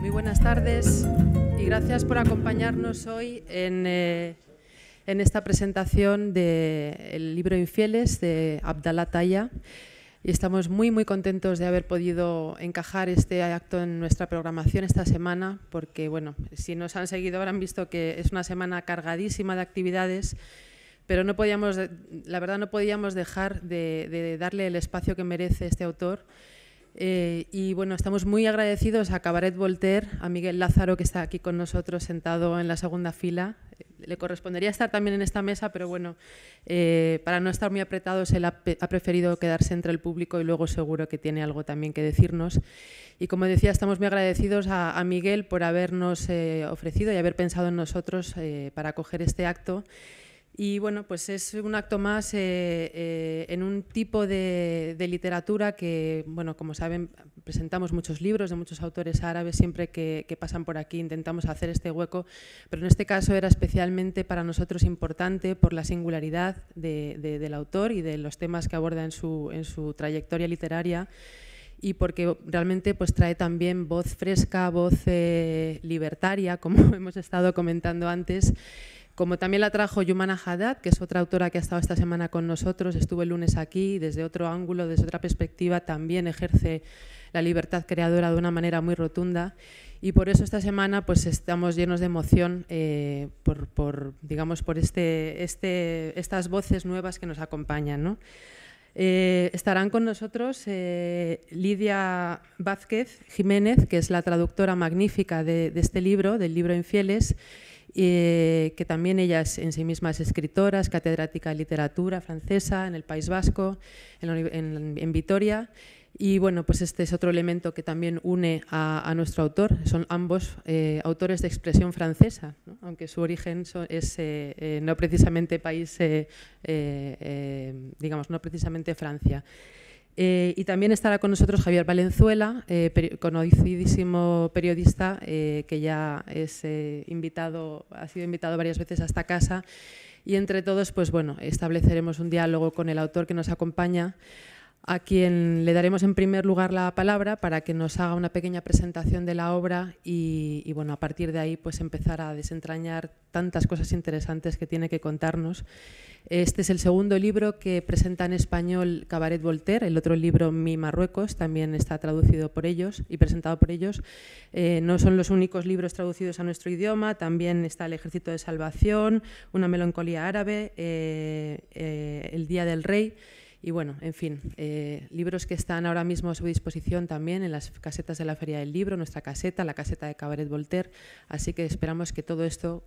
Muy buenas tardes y gracias por acompañarnos hoy en esta presentación del libro Infieles de Abdallah Taya. Y estamos muy contentos de haber podido encajar este acto en nuestra programación esta semana, porque bueno, si nos han seguido habrán visto que es una semana cargadísima de actividades, pero no podíamos, la verdad no podíamos dejar de darle el espacio que merece este autor. Y bueno, estamos muy agradecidos a Cabaret Voltaire, a Miguel Lázaro, que está aquí con nosotros sentado en la segunda fila. Le correspondería estar también en esta mesa, pero bueno, para no estar muy apretados, él ha preferido quedarse entre el público y luego seguro que tiene algo también que decirnos. Y como decía, estamos muy agradecidos a Miguel por habernos ofrecido y haber pensado en nosotros para acoger este acto. Y bueno, pues es un acto más en un tipo de literatura que, bueno, como saben, presentamos muchos libros de muchos autores árabes, siempre que pasan por aquí intentamos hacer este hueco, pero en este caso era especialmente para nosotros importante por la singularidad del autor y de los temas que aborda en su trayectoria literaria, y porque realmente pues trae también voz fresca, voz libertaria, como hemos estado comentando antes. Como también la trajo Yumana Haddad, que es otra autora que ha estado esta semana con nosotros, estuvo el lunes aquí y desde otro ángulo, desde otra perspectiva, también ejerce la libertad creadora de una manera muy rotunda. Y por eso esta semana pues, estamos llenos de emoción digamos, por estas voces nuevas que nos acompañan, ¿no? Estarán con nosotros Lidia Vázquez Jiménez, que es la traductora magnífica de este libro, del libro Infieles, que también ella en sí misma es escritora, es catedrática de literatura francesa en el País Vasco, en Vitoria. Y bueno, pues este es otro elemento que también une a nuestro autor. Son ambos autores de expresión francesa, ¿no? Aunque su origen es no precisamente digamos, no precisamente Francia. Y también estará con nosotros Javier Valenzuela, conocidísimo periodista que ya es ha sido invitado varias veces a esta casa, y entre todos pues, bueno, estableceremos un diálogo con el autor que nos acompaña, a quien le daremos en primer lugar la palabra para que nos haga una pequeña presentación de la obra y bueno, a partir de ahí pues empezar a desentrañar tantas cosas interesantes que tiene que contarnos. Este es el segundo libro que presenta en español Cabaret Voltaire. El otro libro, Mi Marruecos, también está traducido por ellos y presentado por ellos. No son los únicos libros traducidos a nuestro idioma, también está El Ejército de Salvación, Una melancolía árabe, El Día del Rey. Y bueno, en fin, libros que están ahora mismo a su disposición también en las casetas de la Feria del Libro, nuestra caseta, la caseta de Cabaret Voltaire. Así que esperamos que todo esto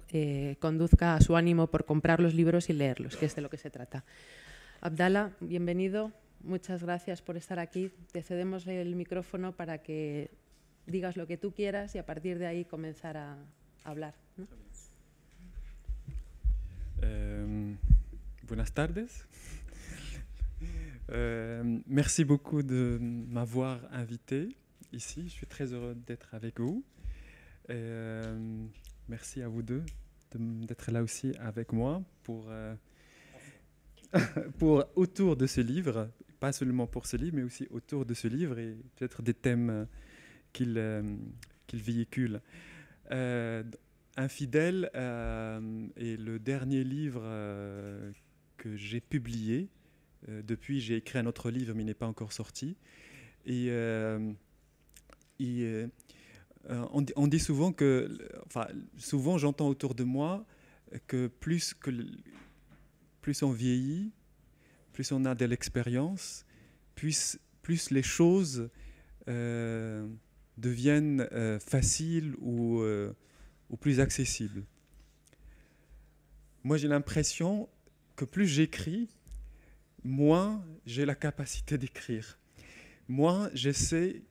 conduzca a su ánimo por comprar los libros y leerlos, que es de lo que se trata. Abdallah, bienvenido. Muchas gracias por estar aquí. Te cedemos el micrófono para que digas lo que tú quieras y a partir de ahí comenzar a hablar, ¿no? Buenas tardes. Merci beaucoup de m'avoir invité ici. Je suis très heureux d'être avec vous. Merci à vous deux d'être là aussi avec moi pour autour de ce livre, pas seulement pour ce livre, mais aussi autour de ce livre et peut-être des thèmes qu'il véhicule. Infidèle est le dernier livre que j'ai publié. Depuis, j'ai écrit un autre livre, mais il n'est pas encore sorti. Et on dit souvent que, enfin, souvent j'entends autour de moi que plus on vieillit, plus on a de l'expérience, plus les choses deviennent faciles ou plus accessibles. Moi, j'ai l'impression que plus j'écris, moins j'ai la capacité d'écrire. Moins je sais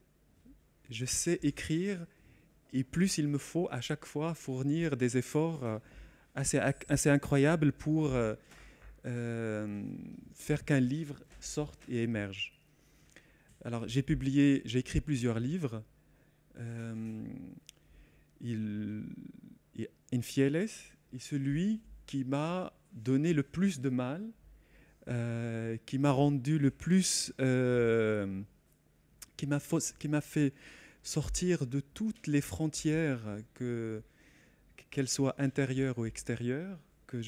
écrire, et plus il me faut à chaque fois fournir des efforts assez incroyables pour faire qu'un livre sorte et émerge. Alors j'ai écrit plusieurs livres. Infieles est celui qui m'a donné le plus de mal, qui m'a rendu le plus, qui m'a fait sortir de toutes les frontières, qu'elles soient intérieures ou extérieures, que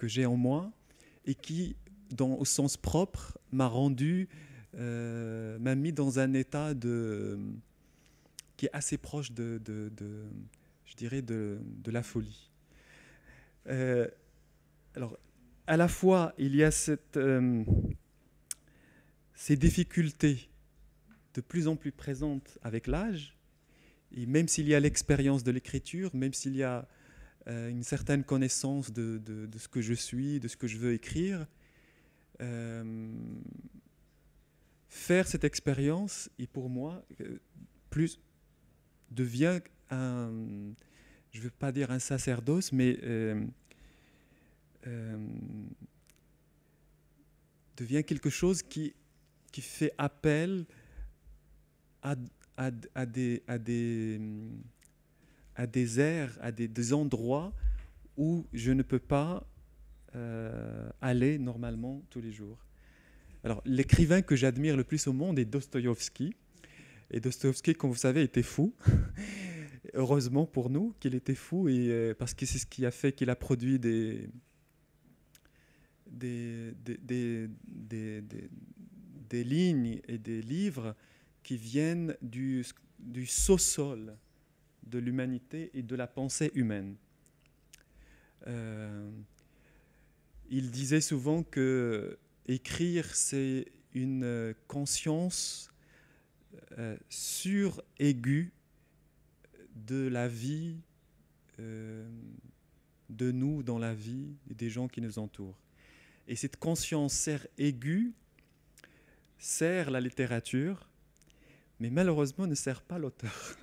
j'ai en moi, et qui, au sens propre, m'a mis dans un état qui est assez proche je dirais, de la folie. Alors, à la fois, il y a ces difficultés de plus en plus présentes avec l'âge, et même s'il y a l'expérience de l'écriture, même s'il y a une certaine connaissance de ce que je suis, de ce que je veux écrire, faire cette expérience, et pour moi, plus devient je ne veux pas dire un sacerdoce, mais devient quelque chose qui fait appel à des aires, à des endroits où je ne peux pas aller normalement tous les jours. Alors, l'écrivain que j'admire le plus au monde est Dostoïevski. Et Dostoïevski, comme vous savez, était fou. Heureusement pour nous qu'il était fou, parce que c'est ce qui a fait qu'il a produit des lignes et des livres qui viennent du sous-sol de l'humanité et de la pensée humaine. Il disait souvent que écrire, c'est une conscience sur-aiguë de la vie, de nous dans la vie et des gens qui nous entourent. Et cette conscience aiguë sert la littérature, mais malheureusement ne sert pas l'auteur.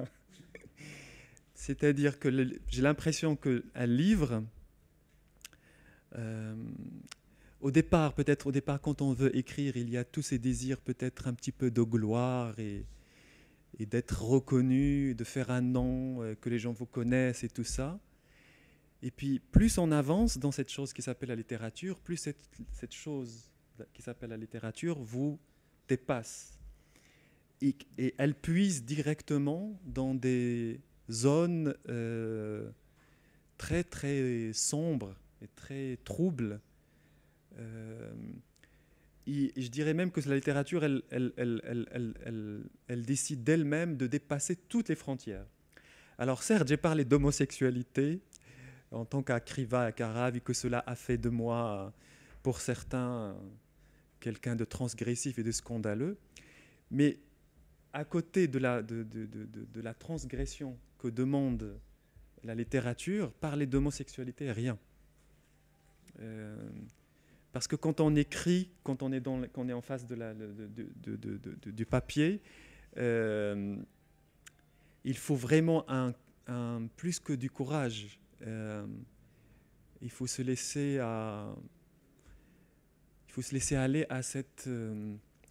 C'est-à-dire que j'ai l'impression qu'un livre, au départ, quand on veut écrire, il y a tous ces désirs peut-être un petit peu de gloire et d'être reconnu, de faire un nom, que les gens vous connaissent et tout ça. Et puis, plus on avance dans cette chose qui s'appelle la littérature, plus cette chose qui s'appelle la littérature vous dépasse. Et elle puise directement dans des zones très, très sombres et très troubles. Et je dirais même que la littérature, elle décide d'elle-même de dépasser toutes les frontières. Alors certes, j'ai parlé d'homosexualité en tant qu'écrivain et qu'arabe, et que cela a fait de moi, pour certains, quelqu'un de transgressif et de scandaleux. Mais à côté de la transgression que demande la littérature, parler d'homosexualité est rien. Parce que quand on écrit, quand on est en face du papier, il faut vraiment plus que du courage. Il faut se laisser aller à cette,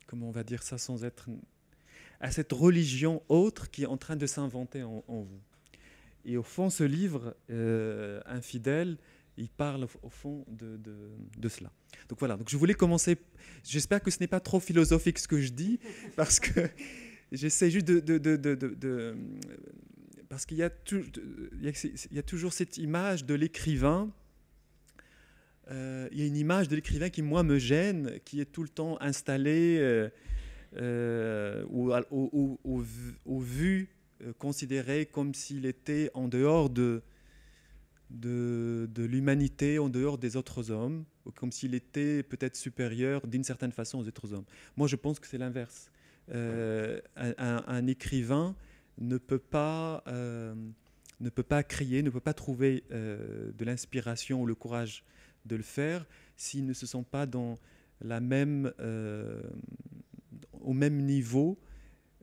comment on va dire ça sans être, à cette religion autre qui est en train de s'inventer en vous. Et au fond, ce livre, Infidèle, il parle au fond de cela. Donc voilà, donc je voulais commencer, j'espère que ce n'est pas trop philosophique ce que je dis, parce que j'essaie juste parce qu'il y a toujours cette image de l'écrivain, il y a une image de l'écrivain qui, moi, me gêne, qui est tout le temps installé ou vu, considéré comme s'il était en dehors de l'humanité, en dehors des autres hommes, comme s'il était peut-être supérieur d'une certaine façon aux autres hommes. Moi, je pense que c'est l'inverse. Un écrivain ne peut pas crier, ne peut pas trouver de l'inspiration ou le courage de le faire s'il ne se sent pas au même niveau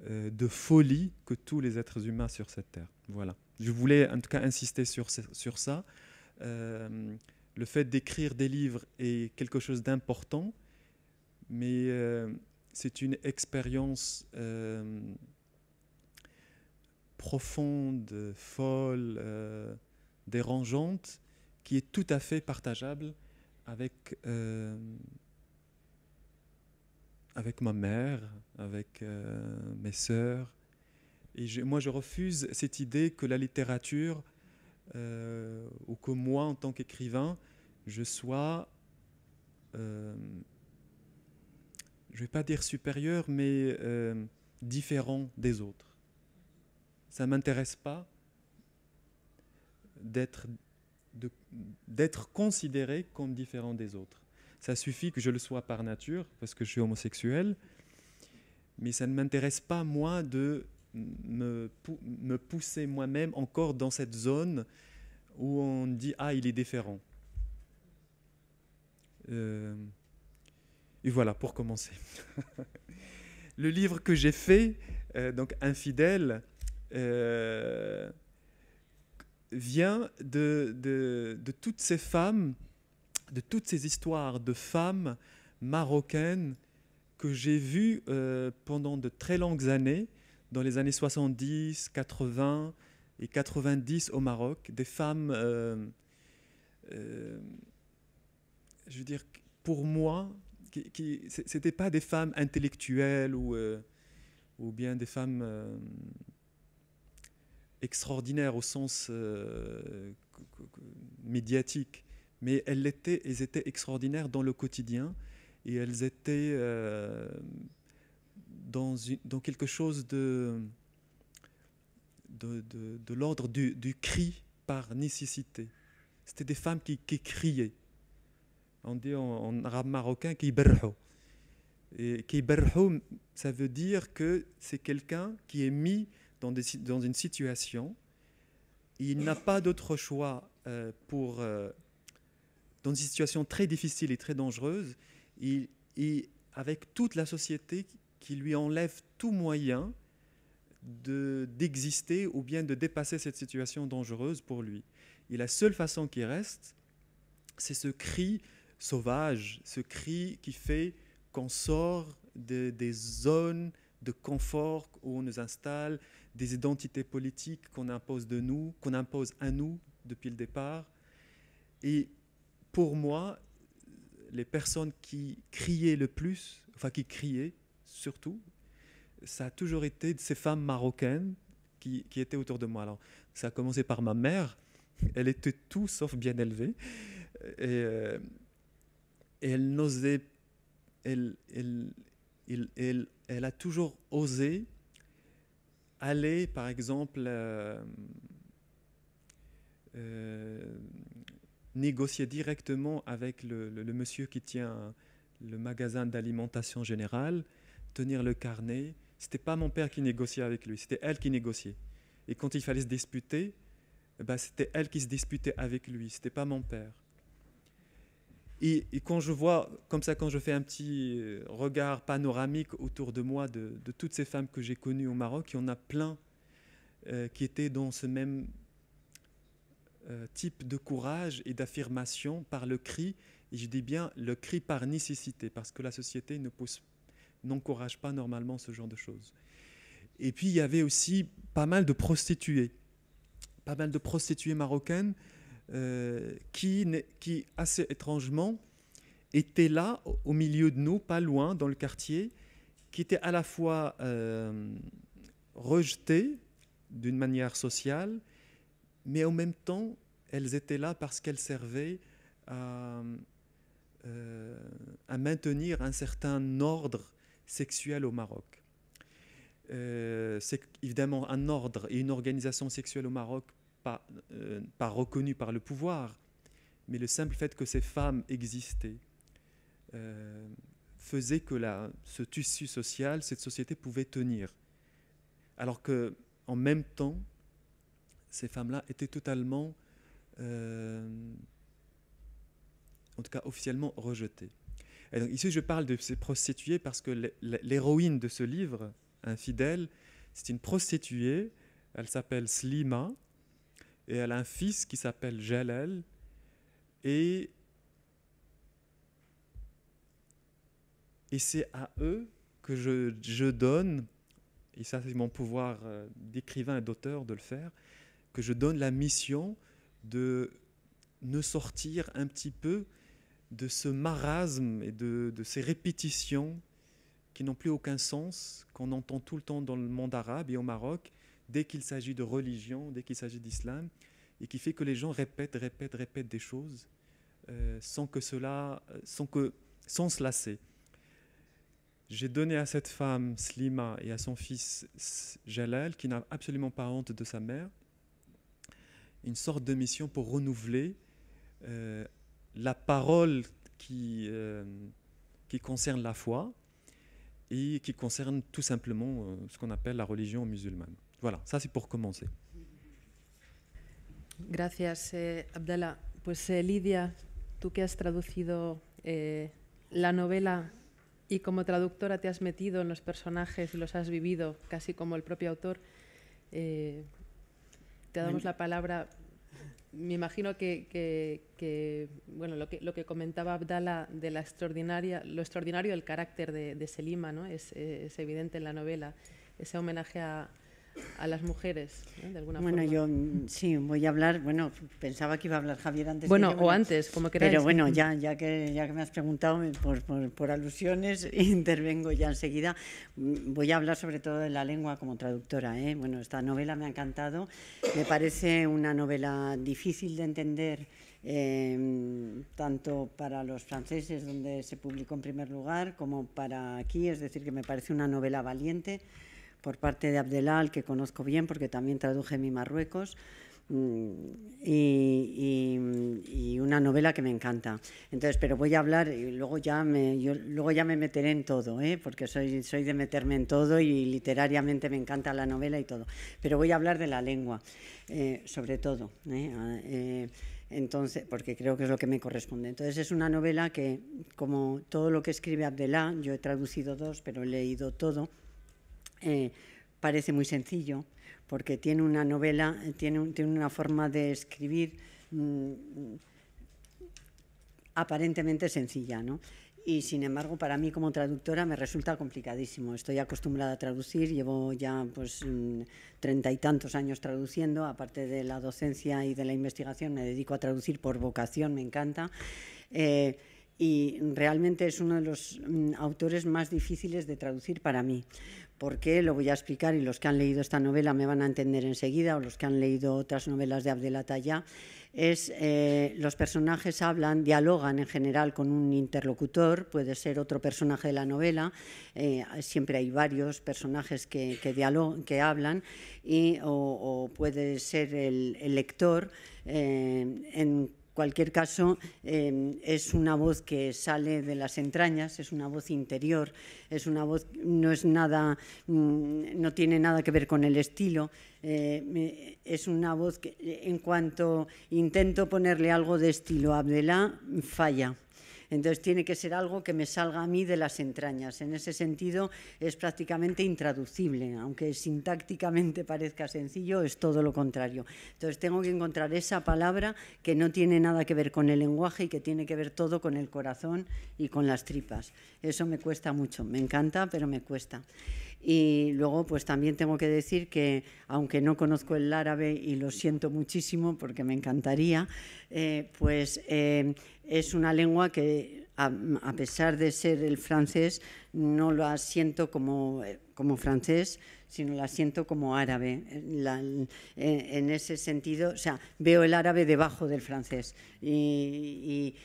de folie que tous les êtres humains sur cette terre. Voilà. Je voulais en tout cas insister sur ça. Le fait d'écrire des livres est quelque chose d'important, mais c'est une expérience profonde, folle, dérangeante, qui est tout à fait partageable avec ma mère, avec mes sœurs, Et moi, je refuse cette idée que la littérature, ou que moi, en tant qu'écrivain, je sois, je ne vais pas dire supérieur, mais différent des autres. Ça ne m'intéresse pas d'être considéré comme différent des autres. Ça suffit que je le sois par nature, parce que je suis homosexuel, mais ça ne m'intéresse pas, moi, de me pousser moi-même encore dans cette zone où on dit « Ah, il est différent ». Et voilà, pour commencer. Le livre que j'ai fait, donc Infidèle, vient de toutes ces femmes, de toutes ces histoires de femmes marocaines que j'ai vues pendant de très longues années, dans les années 70, 80 et 90 au Maroc, des femmes, je veux dire, pour moi, ce n'étaient pas des femmes intellectuelles ou bien des femmes extraordinaires au sens médiatique, mais elles étaient extraordinaires dans le quotidien, et elles étaient dans quelque chose de l'ordre du cri par nécessité. C'était des femmes qui criaient. On dit en arabe marocain kiberhou. Et kiberhou, ça veut dire que c'est quelqu'un qui est mis dans une situation, il n'a pas d'autre choix dans une situation très difficile et très dangereuse, et avec toute la société qui lui enlève tout moyen d'exister ou bien de dépasser cette situation dangereuse pour lui. Et la seule façon qui reste, c'est ce cri sauvage, ce cri qui fait qu'on sort des zones de confort où on nous installe, des identités politiques qu'on impose à nous depuis le départ. Et pour moi, les personnes qui criaient le plus, enfin qui criaient surtout, ça a toujours été ces femmes marocaines qui étaient autour de moi. Alors, ça a commencé par ma mère, elle était tout sauf bien élevée, et elle n'osait, elle a toujours osé aller, par exemple, négocier directement avec le monsieur qui tient le magasin d'alimentation générale, tenir le carnet. C'était pas mon père qui négociait avec lui, c'était elle qui négociait. Et quand il fallait se disputer, c'était elle qui se disputait avec lui, c'était pas mon père. Et quand je vois, comme ça, quand je fais un petit regard panoramique autour de moi de toutes ces femmes que j'ai connues au Maroc, il y en a plein qui étaient dans ce même type de courage et d'affirmation par le cri, et je dis bien le cri par nécessité, parce que la société n'encourage pas normalement ce genre de choses. Et puis il y avait aussi pas mal de prostituées marocaines qui, assez étrangement, étaient là, au milieu de nous, pas loin, dans le quartier, qui étaient à la fois rejetées d'une manière sociale, mais en même temps, elles étaient là parce qu'elles servaient à maintenir un certain ordre sexuel au Maroc. C'est évidemment un ordre et une organisation sexuelle au Maroc pas reconnue par le pouvoir, mais le simple fait que ces femmes existaient faisait que ce tissu social, cette société pouvait tenir. Alors qu'en même temps, ces femmes-là étaient totalement, en tout cas officiellement, rejetées. Et donc ici, je parle de ces prostituées parce que l'héroïne de ce livre, Infidèle, c'est une prostituée. Elle s'appelle Slima et elle a un fils qui s'appelle Jalal. Et c'est à eux que je donne, et ça c'est mon pouvoir d'écrivain et d'auteur de le faire, que je donne la mission de nous sortir un petit peu de ce marasme et de ces répétitions qui n'ont plus aucun sens, qu'on entend tout le temps dans le monde arabe et au Maroc, dès qu'il s'agit de religion, dès qu'il s'agit d'islam, et qui fait que les gens répètent des choses sans se lasser. J'ai donné à cette femme, Slima, et à son fils Jalal, qui n'a absolument pas honte de sa mère, une sorte de mission pour renouveler la parole qui concerne la foi et qui concerne tout simplement ce qu'on appelle la religion musulmane. Voilà, ça c'est pour commencer. Gracias, Abdallah. Pues Lidia, tú que has traducido la novela y como traductora te has metido en los personajes y los has vivido casi como el propio autor, te damos la palabra. Me imagino que bueno, lo que comentaba Abdallah de lo extraordinario del carácter de Selima, ¿no? Es evidente en la novela, ese homenaje a las mujeres, ¿no? De alguna forma. Yo sí voy a hablar, pensaba que iba a hablar Javier antes. Bueno, o antes, como queráis. Pero bueno, ya que me has preguntado por alusiones, intervengo ya enseguida. Voy a hablar sobre todo de la lengua como traductora, ¿eh? Bueno, esta novela me ha encantado, me parece una novela difícil de entender, tanto para los franceses, donde se publicó en primer lugar, como para aquí, es decir, que me parece una novela valiente, por parte de Abdallah, al que conozco bien porque también traduje Mi Marruecos, y una novela que me encanta. Entonces, pero voy a hablar y luego ya me meteré en todo, porque soy de meterme en todo y literariamente me encanta la novela y todo. Pero voy a hablar de la lengua, sobre todo, entonces, porque creo que es lo que me corresponde. Entonces, es una novela que, como todo lo que escribe Abdallah, yo he traducido 2, pero he leído todo. Parece muy sencillo porque tiene una novela, tiene una forma de escribir aparentemente sencilla, ¿no? Y sin embargo, para mí como traductora me resulta complicadísimo. Estoy acostumbrada a traducir, llevo ya 30 y tantos años traduciendo, aparte de la docencia y de la investigación, me dedico a traducir por vocación, me encanta. Y realmente es uno de los autores más difíciles de traducir para mí. ¿Por qué? Lo voy a explicar y los que han leído esta novela me van a entender enseguida, o los que han leído otras novelas de Abdallah Taya. Los personajes dialogan en general con un interlocutor, puede ser otro personaje de la novela, siempre hay varios personajes que hablan, o puede ser el lector. En cualquier caso, es una voz que sale de las entrañas, es una voz interior, es una voz, no tiene nada que ver con el estilo, es una voz que, en cuanto intento ponerle algo de estilo a Abdallah, falla. Entonces tiene que ser algo que me salga a mí de las entrañas. En ese sentido es prácticamente intraducible, aunque sintácticamente parezca sencillo, es todo lo contrario. Entonces tengo que encontrar esa palabra que no tiene nada que ver con el lenguaje y que tiene que ver todo con el corazón y con las tripas. Eso me cuesta mucho, me encanta, pero me cuesta. Y luego pues también tengo que decir que, aunque no conozco el árabe y lo siento muchísimo porque me encantaría, es una lengua que, a pesar de ser el francés, no la siento como francés, sino la siento como árabe. En ese sentido, o sea, veo el árabe debajo del francés y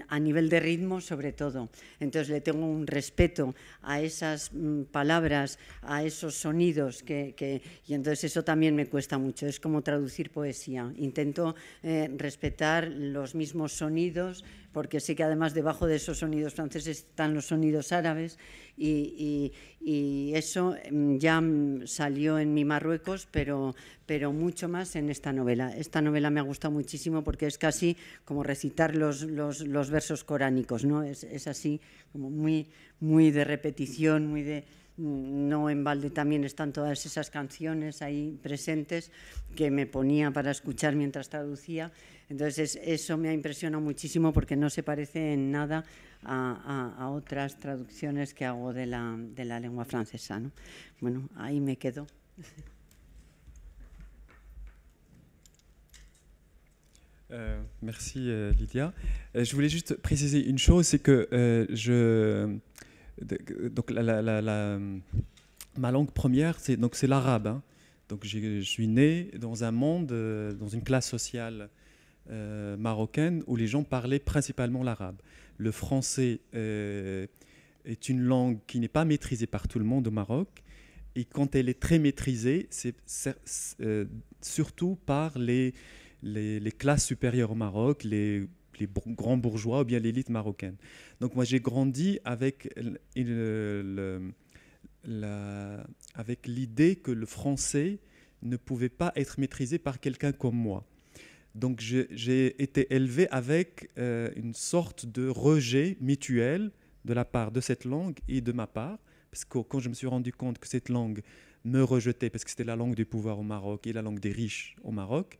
a nivel de ritmo sobre todo. Entonces le tengo un respeto a esas palabras, a esos sonidos y entonces eso también me cuesta mucho. Es como traducir poesía. Intento respetar los mismos sonidos, porque sé que además debajo de esos sonidos franceses están los sonidos árabes y eso ya salió en Mi Marruecos, pero mucho más en esta novela. Esta novela me ha gustado muchísimo porque es casi como recitar los versos coránicos, ¿no? Es así, como muy de repetición, muy de... No en balde también están todas esas canciones ahí presentes que me ponía para escuchar mientras traducía. Entonces eso me ha impresionado muchísimo porque no se parece en nada a otras traducciones que hago de la lengua francesa, ¿no? Bueno, ahí me quedo. Merci Lydia. Je voulais juste préciser une chose, c'est que donc ma langue première, c'est l'arabe. Hein. Donc je suis né dans un monde, dans une classe sociale marocaine où les gens parlaient principalement l'arabe. Le français est une langue qui n'est pas maîtrisée par tout le monde au Maroc. Et quand elle est très maîtrisée, c'est surtout par les classes supérieures au Maroc, les grands bourgeois ou bien l'élite marocaine. Donc moi j'ai grandi avec avec l'idée que le français ne pouvait pas être maîtrisé par quelqu'un comme moi. Donc j'ai été élevé avec une sorte de rejet mutuel de la part de cette langue et de ma part, parce que quand je me suis rendu compte que cette langue me rejetait, parce que c'était la langue du pouvoir au Maroc et la langue des riches au Maroc,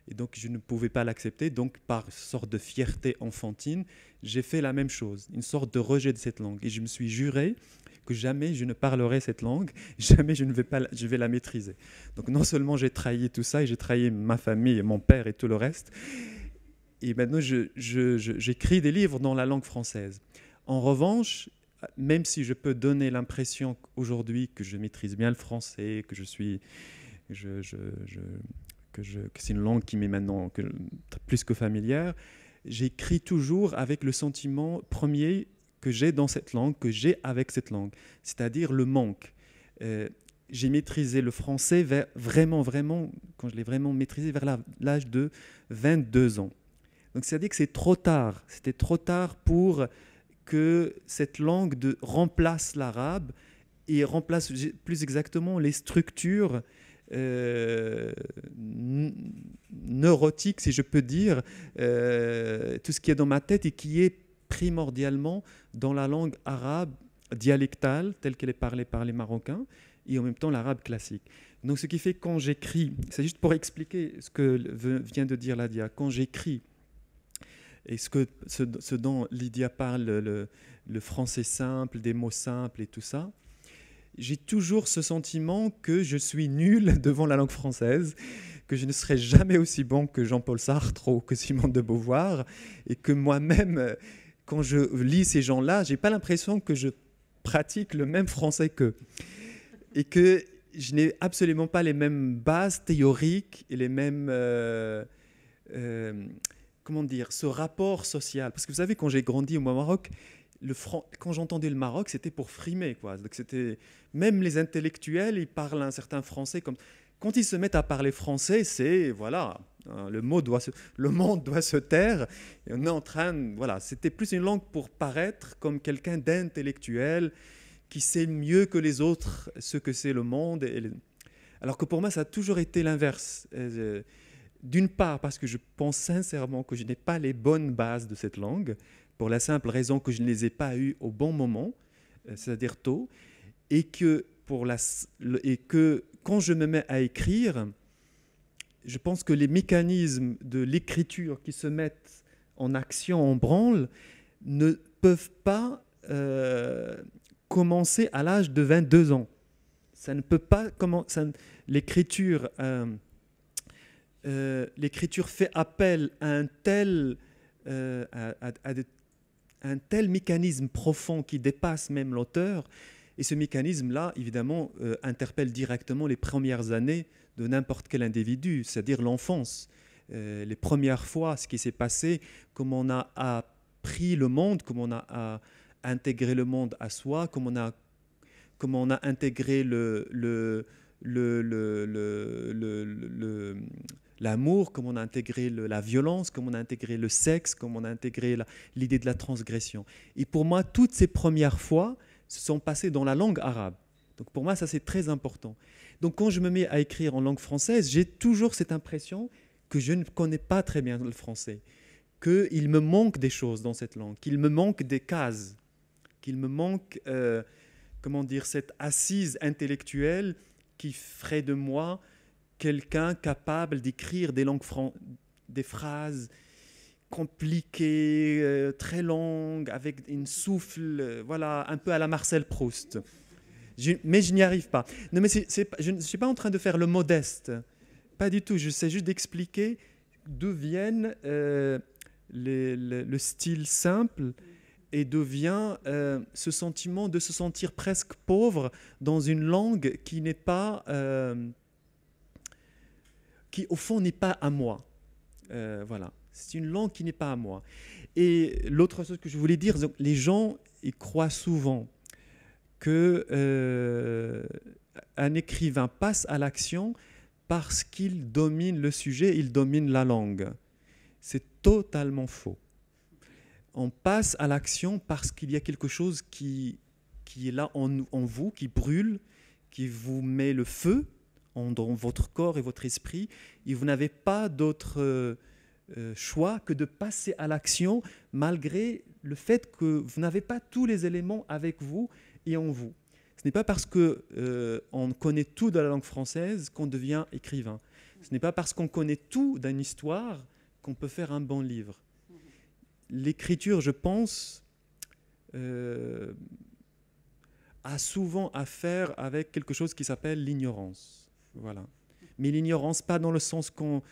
et donc je ne pouvais pas l'accepter, donc par sorte de fierté enfantine, j'ai fait la même chose, une sorte de rejet de cette langue. Et je me suis juré que jamais je ne parlerai cette langue, jamais je vais la maîtriser. Donc non seulement j'ai trahi tout ça, et j'ai trahi ma famille, mon père et tout le reste, et maintenant j'écris des livres dans la langue française. En revanche, même si je peux donner l'impression aujourd'hui que je maîtrise bien le français, que c'est une langue qui m'est maintenant plus que familière, j'écris toujours avec le sentiment premier que j'ai dans cette langue, que j'ai avec cette langue, c'est-à-dire le manque. J'ai maîtrisé le français vraiment, quand je l'ai vraiment maîtrisé, vers l'âge de 22 ans. Donc c'est-à-dire que c'est trop tard. C'était trop tard pour que cette langue remplace l'arabe et remplace plus exactement les structures neurotiques, si je peux dire, tout ce qui est dans ma tête et qui est primordialement dans la langue arabe dialectale, telle qu'elle est parlée par les Marocains, et en même temps l'arabe classique. Donc ce qui fait que quand j'écris, c'est juste pour expliquer ce que vient de dire Ladia, quand j'écris, et ce dont Lydia parle, le français simple, des mots simples et tout ça, j'ai toujours ce sentiment que je suis nul devant la langue française, que je ne serai jamais aussi bon que Jean-Paul Sartre ou que Simone de Beauvoir, et que moi-même, quand je lis ces gens-là, je n'ai pas l'impression que je pratique le même français qu'eux, et que je n'ai absolument pas les mêmes bases théoriques et les mêmes... comment dire, ce rapport social. Parce que vous savez, quand j'ai grandi au Maroc, quand j'entendais le Maroc, c'était pour frimer, quoi. Donc même les intellectuels, ils parlent un certain français. Quand ils se mettent à parler français, c'est, voilà, le monde doit se taire. Et on est en train, voilà, c'était plus une langue pour paraître comme quelqu'un d'intellectuel qui sait mieux que les autres ce que c'est le monde. Alors que pour moi, ça a toujours été l'inverse. D'une part, parce que je pense sincèrement que je n'ai pas les bonnes bases de cette langue, pour la simple raison que je ne les ai pas eues au bon moment, c'est-à-dire tôt, et que quand je me mets à écrire, je pense que les mécanismes de l'écriture qui se mettent en action, en branle, ne peuvent pas commencer à l'âge de 22 ans. Ça ne peut pas commencer. L'écriture fait appel à un tel mécanisme profond qui dépasse même l'auteur. Et ce mécanisme-là, évidemment, interpelle directement les premières années de n'importe quel individu, c'est-à-dire l'enfance. Les premières fois, ce qui s'est passé, comment on a appris le monde, comment on a intégré le monde à soi, comment on a intégré l'amour, comment on a intégré la violence, comment on a intégré le sexe, comment on a intégré l'idée de la transgression. Et pour moi, toutes ces premières fois se sont passées dans la langue arabe. Donc pour moi, ça c'est très important. Donc quand je me mets à écrire en langue française, j'ai toujours cette impression que je ne connais pas très bien le français, qu'il me manque des choses dans cette langue, qu'il me manque des cases, qu'il me manque, cette assise intellectuelle qui ferait de moi quelqu'un capable d'écrire des phrases compliquées, très longues, avec une souffle, voilà, un peu à la Marcel Proust. Mais je n'y arrive pas. Non, mais je ne suis pas en train de faire le modeste. Pas du tout. J'essaie juste d'expliquer d'où viennent le style simple et d'où vient ce sentiment de se sentir presque pauvre dans une langue qui n'est pas qui, au fond, n'est pas à moi. Voilà, c'est une langue qui n'est pas à moi. Et l'autre chose que je voulais dire, donc, les gens ils croient souvent qu'un écrivain passe à l'action parce qu'il domine le sujet, il domine la langue. C'est totalement faux. On passe à l'action parce qu'il y a quelque chose qui est là en vous, qui brûle, qui vous met le feu dans votre corps et votre esprit, et vous n'avez pas d'autre choix que de passer à l'action malgré le fait que vous n'avez pas tous les éléments avec vous et en vous. Ce n'est pas parce qu'on connaît tout de la langue française qu'on devient écrivain. Ce n'est pas parce qu'on connaît tout d'une histoire qu'on peut faire un bon livre. L'écriture, je pense, a souvent à faire avec quelque chose qui s'appelle l'ignorance. Voilà. Mais l'ignorance, pas dans le sens qu'on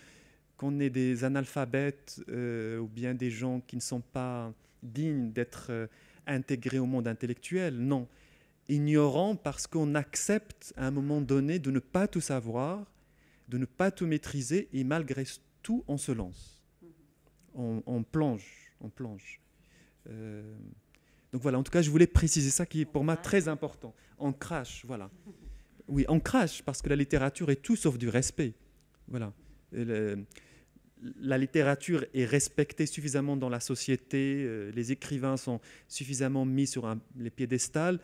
est des analphabètes ou bien des gens qui ne sont pas dignes d'être intégrés au monde intellectuel. Non. Ignorant parce qu'on accepte à un moment donné de ne pas tout savoir, de ne pas tout maîtriser, et malgré tout, on se lance. On plonge. Donc voilà, en tout cas, je voulais préciser ça qui est pour moi très important. On crache, voilà. Oui, on crache parce que la littérature est tout sauf du respect. Voilà. La littérature est respectée suffisamment dans la société, les écrivains sont suffisamment mis sur les piédestals.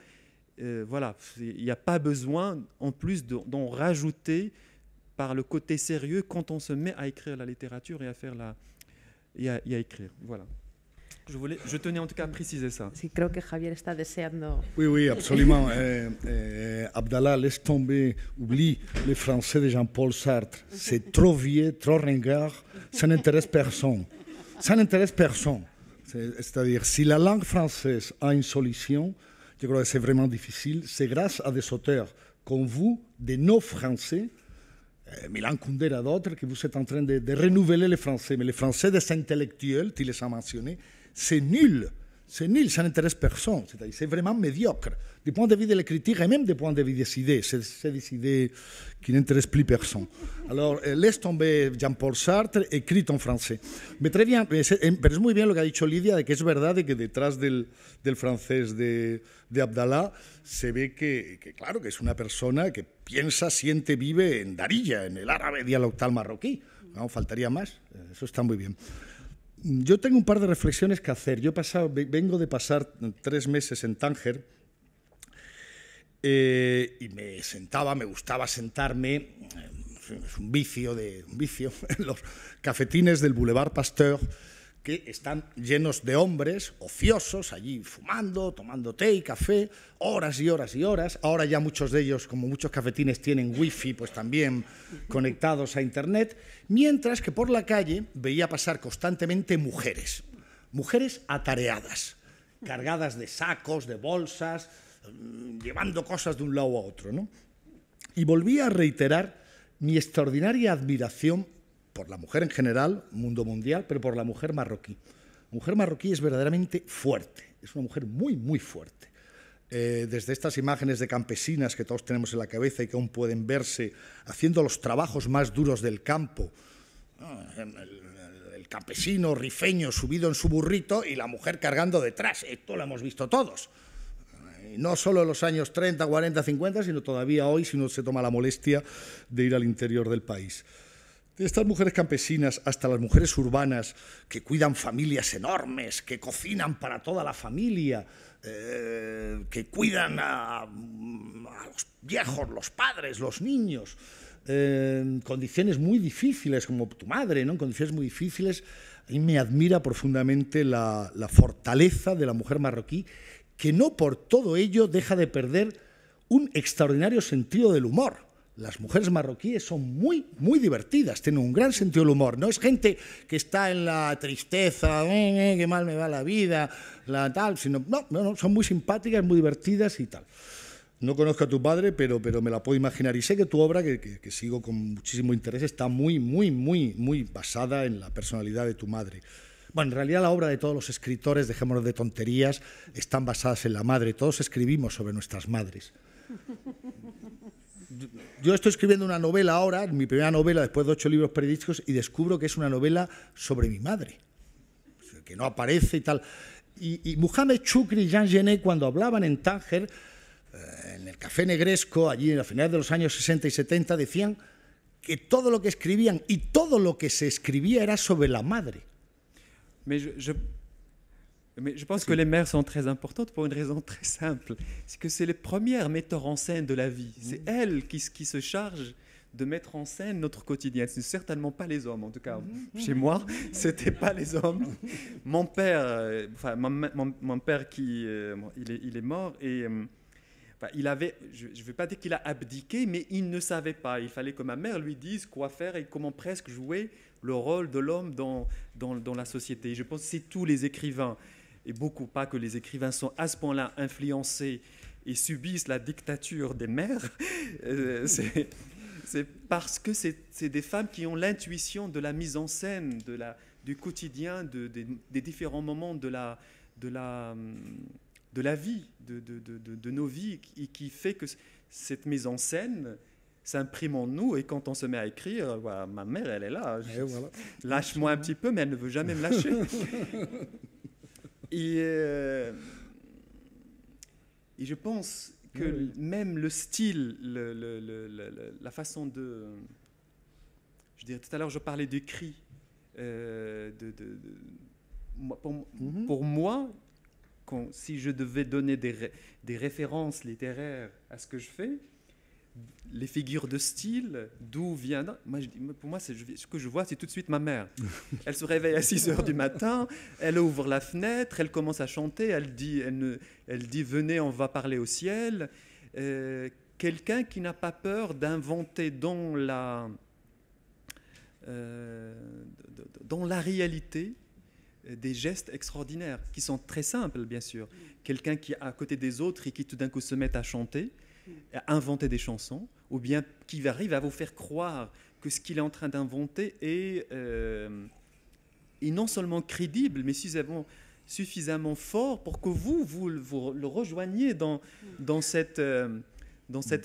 Voilà, il n'y a pas besoin en plus d'en rajouter par le côté sérieux quand on se met à écrire la littérature et à faire et à écrire. Voilà. Je tenais en tout cas à préciser ça. Sí, creo que Javier está deseando. Oui, oui, absolument. Abdallah, laisse tomber, oublie le français de Jean-Paul Sartre. C'est trop vieux, trop ringard, ça n'intéresse personne. Ça n'intéresse personne. C'est-à-dire, si la langue française a une solution, je crois que c'est vraiment difficile, c'est grâce à des auteurs comme vous, des non-français, Milan Kundera, d'autres, que vous êtes en train de renouveler le français. Mais le français des intellectuels, tu les as mentionnés, c'est nul, ça n'intéresse personne, c'est vraiment médiocre, du point de vue de l'écriture et même du point de vue des idées, c'est des idées qui n'intéressent plus personne. Alors, laisse tomber Jean-Paul Sartre, écrit en français. Mais très bien, pero es muy bien lo que ha dicho Lidia, de que es verdad de que detrás del francés de Abdallah se ve que, claro, que es una persona que piensa, siente, vive en Darija, en el árabe dialectal marroquí. No, faltaría más, eso está muy bien. Yo tengo un par de reflexiones que hacer. Vengo de pasar 3 meses en Tánger y me gustaba sentarme, es un vicio, en los cafetines del Boulevard Pasteur, que están llenos de hombres ociosos, allí fumando, tomando té y café, horas y horas y horas. Ahora ya muchos de ellos, como muchos cafetines tienen wifi, pues también conectados a internet, mientras que por la calle veía pasar constantemente mujeres atareadas, cargadas de sacos, de bolsas, llevando cosas de un lado a otro, ¿no? Y volví a reiterar mi extraordinaria admiración por la mujer en general, mundo mundial, pero por la mujer marroquí. La mujer marroquí es verdaderamente fuerte, es una mujer muy, muy fuerte. Desde estas imágenes de campesinas que todos tenemos en la cabeza y que aún pueden verse haciendo los trabajos más duros del campo, el campesino rifeño subido en su burrito y la mujer cargando detrás, esto lo hemos visto todos. Y no solo en los años 30, 40, 50, sino todavía hoy, si uno se toma la molestia de ir al interior del país. De estas mujeres campesinas hasta las mujeres urbanas que cuidan familias enormes, que cocinan para toda la familia, que cuidan a los viejos, los padres, los niños, en condiciones muy difíciles, como tu madre, ¿no? En condiciones muy difíciles. A mí me admira profundamente la fortaleza de la mujer marroquí, que no por todo ello deja de perder un extraordinario sentido del humor. Las mujeres marroquíes son muy, muy divertidas, tienen un gran sentido del humor. No es gente que está en la tristeza, qué mal me va la vida, tal, sino, no, son muy simpáticas, muy divertidas y tal. No conozco a tu padre, pero me la puedo imaginar. Y sé que tu obra, que sigo con muchísimo interés, está muy, muy, muy, muy basada en la personalidad de tu madre. Bueno, en realidad la obra de todos los escritores, dejémonos de tonterías, están basadas en la madre. Todos escribimos sobre nuestras madres. yo estoy escribiendo una novela ahora, mi primera novela después de 8 libros periodísticos, y descubro que es una novela sobre mi madre, que no aparece y tal. Y Muhammad Shukri y Jean Genet, cuando hablaban en Tánger, en el Café Negresco, allí a finales de los años 60 y 70, decían que todo lo que escribían y todo lo que se escribía era sobre la madre. Mais je pense que les mères sont très importantes pour une raison très simple. C'est que c'est les premières metteurs en scène de la vie. C'est elles qui se chargent de mettre en scène notre quotidien. Ce n'est certainement pas les hommes, en tout cas. Chez moi, ce n'était pas les hommes. Mon père, mon père il est mort et il avait, je ne vais pas dire qu'il a abdiqué, mais il ne savait pas. Il fallait que ma mère lui dise quoi faire et comment presque jouer le rôle de l'homme dans la société. Je pense que c'est tous les écrivains, et beaucoup, pas que les écrivains sont à ce point-là influencés et subissent la dictature des mères. C'est parce que c'est des femmes qui ont l'intuition de la mise en scène, du quotidien, des différents moments de la vie, de nos vies, qui fait que cette mise en scène s'imprime en nous, et quand on se met à écrire, voilà, ma mère, elle est là. Voilà. Lâche-moi un petit peu, mais elle ne veut jamais me lâcher. Et je pense que même le style, la façon de... Je dirais, tout à l'heure, je parlais du cri. Pour moi, si je devais donner des références littéraires à ce que je fais, les figures de style, d'où vient... Pour moi, ce que je vois, c'est tout de suite ma mère. Elle se réveille à 6 heures du matin, elle ouvre la fenêtre, elle commence à chanter, elle dit « Venez, on va parler au ciel ». Quelqu'un qui n'a pas peur d'inventer dans la réalité des gestes extraordinaires, qui sont très simples, bien sûr. Quelqu'un qui est à côté des autres et qui tout d'un coup se met à chanter, à inventer des chansons, ou bien qui arrive à vous faire croire que ce qu'il est en train d'inventer est non seulement crédible, mais suffisamment fort pour que vous le rejoigniez dans cette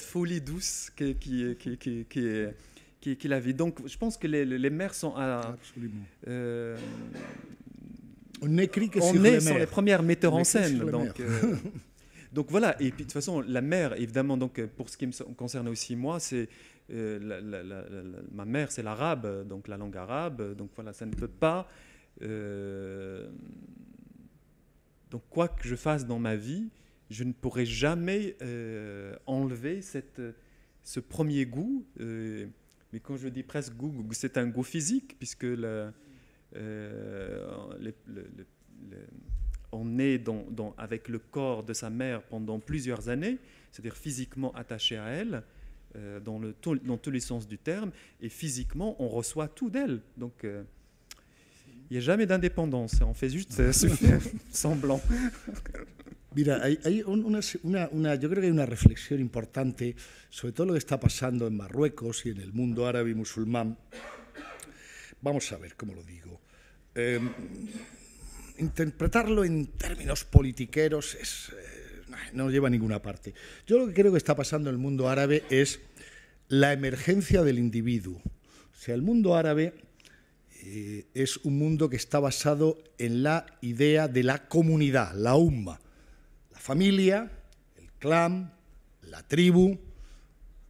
folie douce qui est la vie. Donc je pense que les mères sont on est sur les premières metteurs en scène. Donc voilà, et puis de toute façon, la mère, évidemment, donc, pour ce qui me concerne aussi moi, c'est ma mère, c'est l'arabe, donc la langue arabe, donc voilà, ça ne peut pas... donc quoi que je fasse dans ma vie, je ne pourrai jamais enlever ce premier goût, mais quand je dis presque goût, c'est un goût physique, puisque on est avec le corps de sa mère pendant plusieurs années, c'est-à-dire physiquement attaché à elle, dans tous les sens du terme, et physiquement, on reçoit tout d'elle. Donc, il n'y a jamais d'indépendance, on fait juste semblant. Mira, yo creo que hay una reflexión importante sobre todo lo que está pasando en Marruecos y en el mundo árabe y musulmán. Vamos a ver cómo lo digo. Interpretarlo en términos politiqueros no lleva a ninguna parte. Yo lo que creo que está pasando en el mundo árabe es la emergencia del individuo. O sea, el mundo árabe es un mundo que está basado en la idea de la comunidad, la umma, la familia, el clan, la tribu,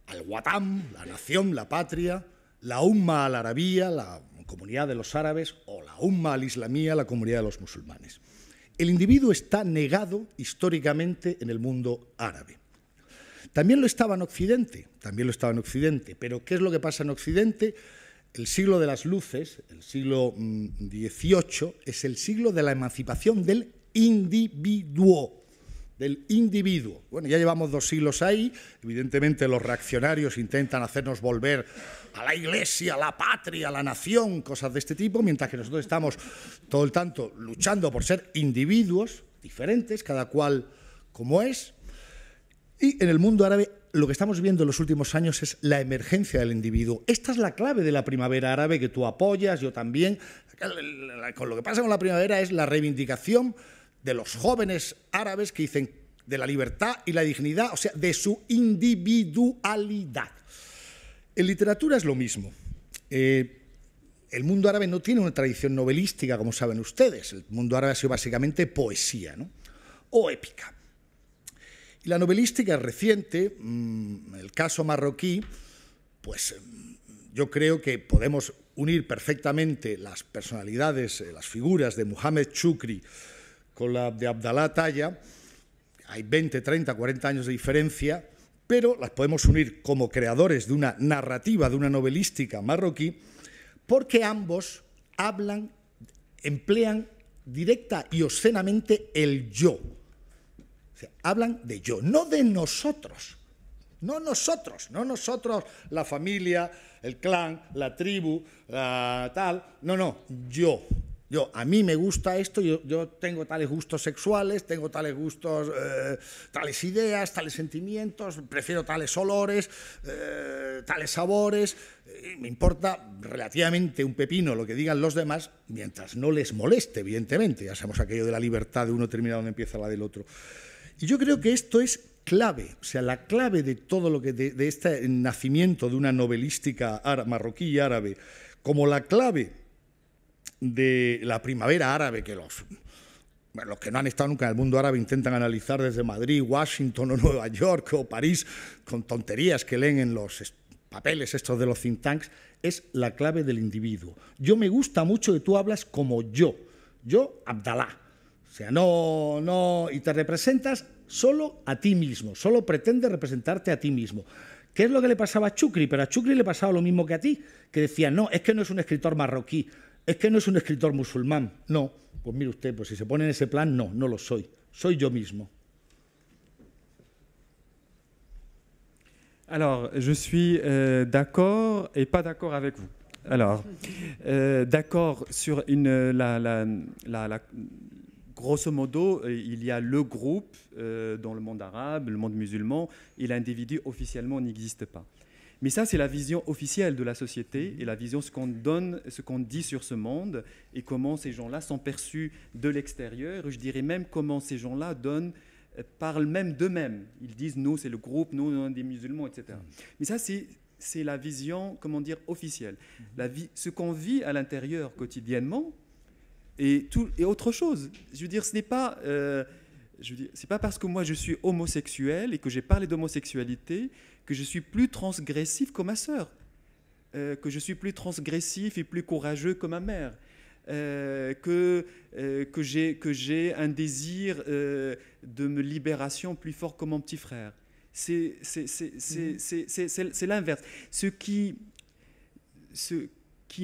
al-Watam, la nación, la patria, la umma al-arabía, la comunidad de los árabes, o la umma al-islamía, la comunidad de los musulmanes. El individuo está negado históricamente en el mundo árabe. También lo estaba en Occidente, pero ¿qué es lo que pasa en Occidente? El siglo de las luces, el siglo XVIII, es el siglo de la emancipación del individuo. Bueno, ya llevamos 2 siglos ahí, evidentemente los reaccionarios intentan hacernos volver a la iglesia, a la patria, a la nación, cosas de este tipo, mientras que nosotros estamos todo el tanto luchando por ser individuos diferentes, cada cual como es. Y en el mundo árabe lo que estamos viendo en los últimos años es la emergencia del individuo. Esta es la clave de la primavera árabe que tú apoyas, yo también. Con lo que pasa con la primavera es la reivindicación de los jóvenes árabes que dicen de la libertad y la dignidad, o sea, de su individualidad. En literatura es lo mismo. El mundo árabe no tiene una tradición novelística, como saben ustedes. El mundo árabe ha sido básicamente poesía, ¿no? O épica. Y la novelística es reciente. El caso marroquí, pues yo creo que podemos unir perfectamente las personalidades, las figuras de Mohamed Shukri con la de Abdallah Taya. Hay 20, 30, 40 años de diferencia, pero las podemos unir como creadores de una narrativa, de una novelística marroquí, porque ambos emplean directa y obscenamente el yo. O sea, hablan de yo, no de nosotros. No nosotros, la familia, el clan, la tribu, tal. No, yo. A mí me gusta esto, yo tengo tales gustos sexuales, tengo tales gustos, tales ideas, tales sentimientos, prefiero tales olores, tales sabores. Me importa relativamente un pepino lo que digan los demás, mientras no les moleste, evidentemente. Ya sabemos aquello de la libertad de uno termina donde empieza la del otro. Y yo creo que esto es clave, o sea, la clave de todo lo que de este nacimiento de una novelística marroquí y árabe, como la clave de la primavera árabe, que los que no han estado nunca en el mundo árabe intentan analizar desde Madrid, Washington o Nueva York o París, con tonterías que leen en los papeles estos de los think tanks, es la clave del individuo. Yo me gusta mucho que tú hablas como yo, Abdallah. O sea, no, y te representas solo a ti mismo, solo pretendes representarte a ti mismo. ¿Qué es lo que le pasaba a Shukri? Pero a Shukri le pasaba lo mismo que a ti, que decía, no, es que no es un escritor marroquí, es que no es un escritor musulmán. No, pues mire usted, pues si se pone en ese plan, no lo soy yo mismo. Alors, je suis d'accord et pas d'accord avec vous. Alors, d'accord sur grosso modo, il y a le groupe dans le monde arabe, le monde musulman, et l'individu officiellement n'existe pas. Mais ça, c'est la vision officielle de la société et la vision, ce qu'on donne, ce qu'on dit sur ce monde et comment ces gens-là sont perçus de l'extérieur. Je dirais même comment ces gens-là parlent même d'eux-mêmes. Ils disent, nous, c'est le groupe, nous, on est des musulmans, etc. Mais ça, c'est la vision, comment dire, officielle. Ce qu'on vit à l'intérieur quotidiennement, et autre chose. Je veux dire, ce n'est pas, c'est pas parce que moi je suis homosexuel et que j'ai parlé d'homosexualité que je suis plus transgressif que ma sœur, que je suis plus transgressif et plus courageux que ma mère, que j'ai un désir de me libération plus fort que mon petit frère. C'est l'inverse. Ce qui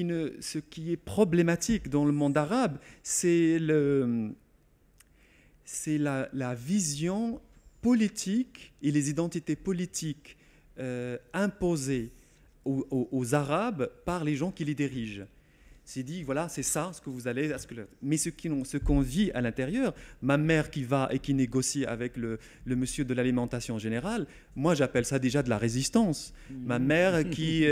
est problématique dans le monde arabe, c'est la vision politique et les identités politiques imposées aux Arabes par les gens qui les dirigent. C'est dit, voilà, c'est ça, ce que vous allez... Mais ce qu'on vit à l'intérieur, ma mère qui va et qui négocie avec le monsieur de l'alimentation générale, moi j'appelle ça déjà de la résistance. Ma mère qui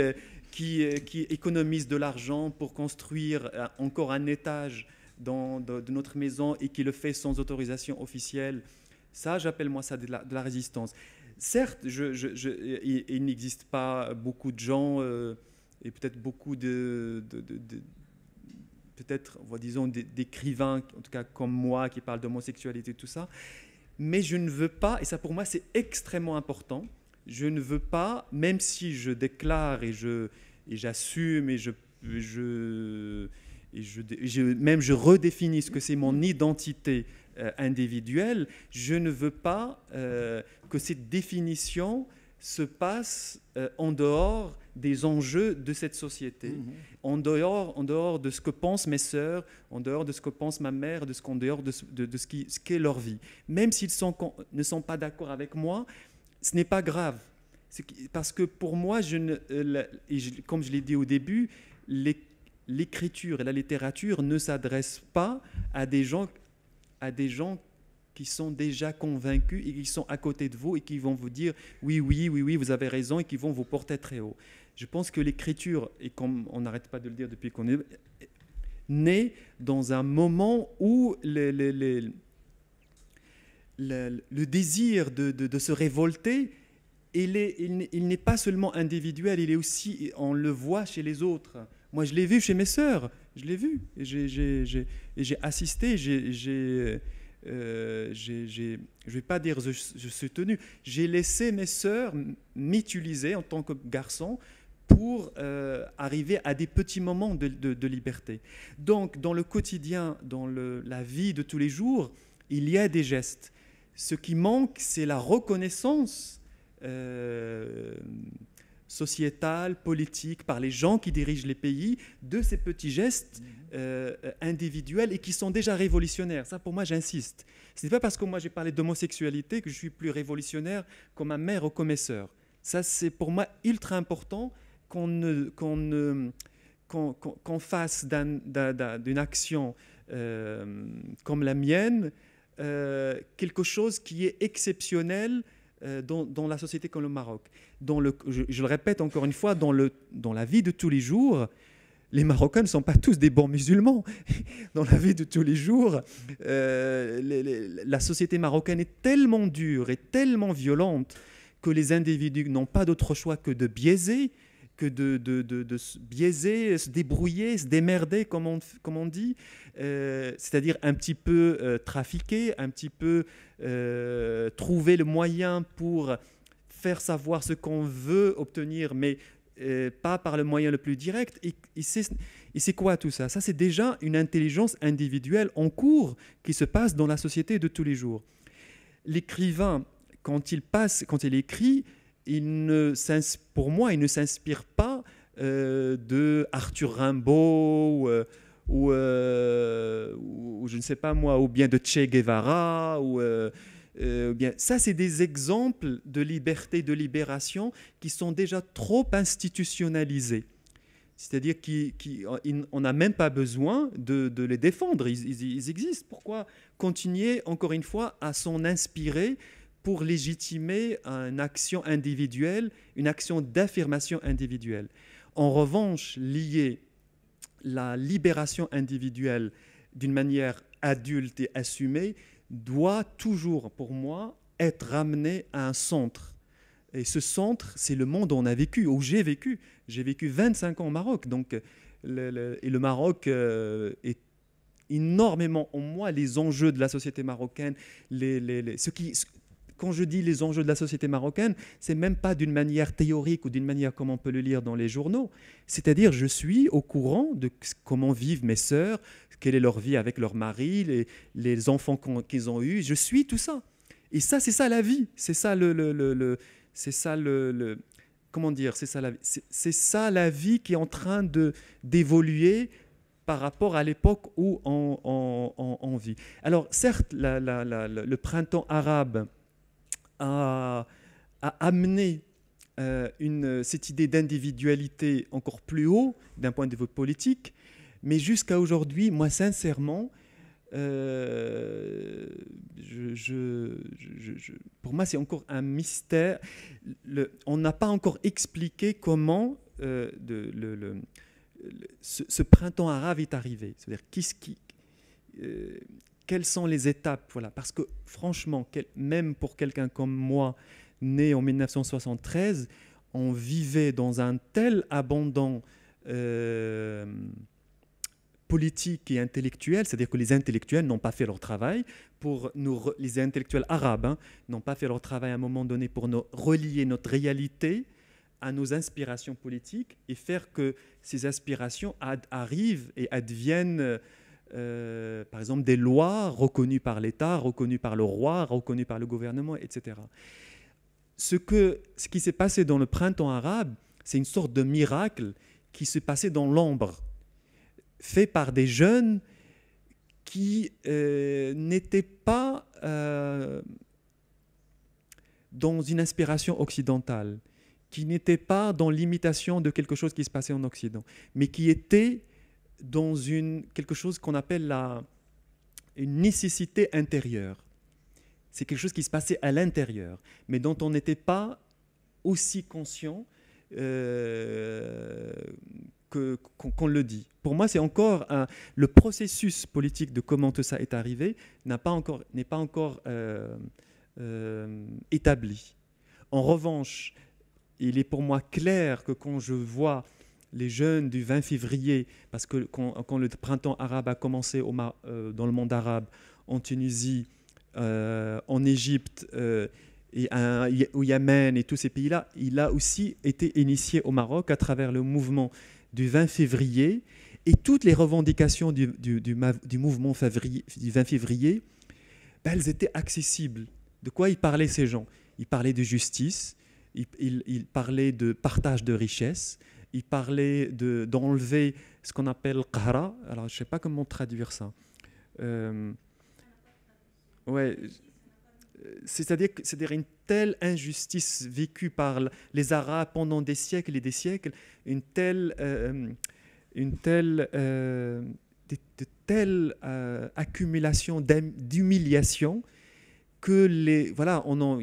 économise de l'argent pour construire encore un étage de notre maison et qui le fait sans autorisation officielle, ça, j'appelle moi ça de la résistance. Certes, il n'existe pas beaucoup de gens et peut-être beaucoup peut-être, disons, d'écrivains, en tout cas comme moi, qui parlent d'homosexualité et tout ça, mais je ne veux pas, et ça pour moi c'est extrêmement important, je ne veux pas, même si je déclare et j'assume et même je redéfinis ce que c'est mon identité individuelle, je ne veux pas que cette définition se passe en dehors des enjeux de cette société, en dehors de ce que pensent mes sœurs, en dehors de ce que pense ma mère, en dehors de ce qu'est leur vie. Même s'ils ne sont pas d'accord avec moi, ce n'est pas grave. Parce que pour moi, comme je l'ai dit au début, l'écriture et la littérature ne s'adressent pas à des gens qui sont déjà convaincus et qui sont à côté de vous et qui vont vous dire oui, vous avez raison et qui vont vous porter très haut. Je pense que l'écriture, et comme on n'arrête pas de le dire depuis qu'on est né dans un moment où le désir de se révolter, il n'est pas seulement individuel, il est aussi, on le voit chez les autres. Moi, je l'ai vu chez mes sœurs, je l'ai vu, et j'ai assisté, je ne vais pas dire je suis tenu, j'ai laissé mes sœurs m'utiliser en tant que garçon pour arriver à des petits moments de liberté. Donc, dans le quotidien, dans la vie de tous les jours, il y a des gestes. Ce qui manque, c'est la reconnaissance sociétale, politique, par les gens qui dirigent les pays, de ces petits gestes individuels et qui sont déjà révolutionnaires. Ça, pour moi, j'insiste. Ce n'est pas parce que moi, j'ai parlé d'homosexualité que je suis plus révolutionnaire comme ma mère ou comme mes sœurs. Ça, c'est pour moi ultra important qu'on fasse d'une action comme la mienne quelque chose qui est exceptionnel dans la société comme le Maroc. Je le répète encore une fois, dans la vie de tous les jours, les Marocains ne sont pas tous des bons musulmans. Dans la vie de tous les jours, la société marocaine est tellement dure et tellement violente que les individus n'ont pas d'autre choix que de biaiser, de se biaiser, se débrouiller, se démerder, comme on dit, c'est-à-dire un petit peu trafiquer, un petit peu trouver le moyen pour faire savoir ce qu'on veut obtenir, mais pas par le moyen le plus direct. Et c'est quoi tout ça? Ça, c'est déjà une intelligence individuelle en cours qui se passe dans la société de tous les jours. L'écrivain, quand il écrit, pour moi, il ne s'inspire pas de Arthur Rimbaud ou je ne sais pas moi, ou bien de Che Guevara ou bien. Ça, c'est des exemples de liberté, de libération qui sont déjà trop institutionnalisés. C'est-à-dire qu'on n'a même pas besoin de les défendre. Ils existent. Pourquoi continuer, encore une fois, à s'en inspirer pour légitimer une action individuelle, une action d'affirmation individuelle? En revanche, lier la libération individuelle d'une manière adulte et assumée doit toujours, pour moi, être ramené à un centre. Et ce centre, c'est le monde où on a vécu, où j'ai vécu. J'ai vécu 25 ans au Maroc. Donc, le Maroc est énormément en moi les enjeux de la société marocaine, quand je dis les enjeux de la société marocaine, c'est même pas d'une manière théorique ou d'une manière comme on peut le lire dans les journaux. C'est-à-dire, je suis au courant de comment vivent mes sœurs, quelle est leur vie avec leur mari, les enfants qu'ils ont eus. Je suis tout ça. Et ça, c'est ça la vie. C'est ça comment dire, c'est ça la vie qui est en train d'évoluer par rapport à l'époque où on vit. Alors, certes, le printemps arabe a amené cette idée d'individualité encore plus haut d'un point de vue politique, mais jusqu'à aujourd'hui, moi sincèrement, pour moi c'est encore un mystère. On n'a pas encore expliqué comment ce printemps arabe est arrivé. C'est-à-dire quelles sont les étapes, voilà. Parce que franchement, même pour quelqu'un comme moi, né en 1973, on vivait dans un tel abandon politique et intellectuel, c'est-à-dire que les intellectuels n'ont pas fait leur travail, les intellectuels arabes n'ont pas fait leur travail à un moment donné pour relier notre réalité à nos inspirations politiques et faire que ces aspirations arrivent et adviennent par exemple des lois reconnues par l'État, reconnues par le roi, reconnues par le gouvernement, etc. Ce qui s'est passé dans le printemps arabe, c'est une sorte de miracle qui s'est passé dans l'ombre, fait par des jeunes qui n'étaient pas dans une inspiration occidentale, qui n'étaient pas dans l'imitation de quelque chose qui se passait en Occident, mais qui étaient dans quelque chose qu'on appelle une nécessité intérieure. C'est quelque chose qui se passait à l'intérieur, mais dont on n'était pas aussi conscient qu'on le dit. Pour moi, c'est encore le processus politique de comment tout ça est arrivé n'est pas encore établi. En revanche, il est pour moi clair que quand je vois les jeunes du 20 février, parce que quand le printemps arabe a commencé dans le monde arabe, en Tunisie, en Égypte, et au Yémen et tous ces pays-là, il a aussi été initié au Maroc à travers le mouvement du 20 février et toutes les revendications du mouvement du 20 février, elles étaient accessibles. De quoi ils parlaient ces gens? Ils parlaient de justice, ils parlaient de partage de richesses, ils parlaient d'enlever ce qu'on appelle qahra. Alors je ne sais pas comment traduire ça. Ouais. C'est-à-dire une telle injustice vécue par les Arabes pendant des siècles et des siècles, une telle accumulation d'humiliation que il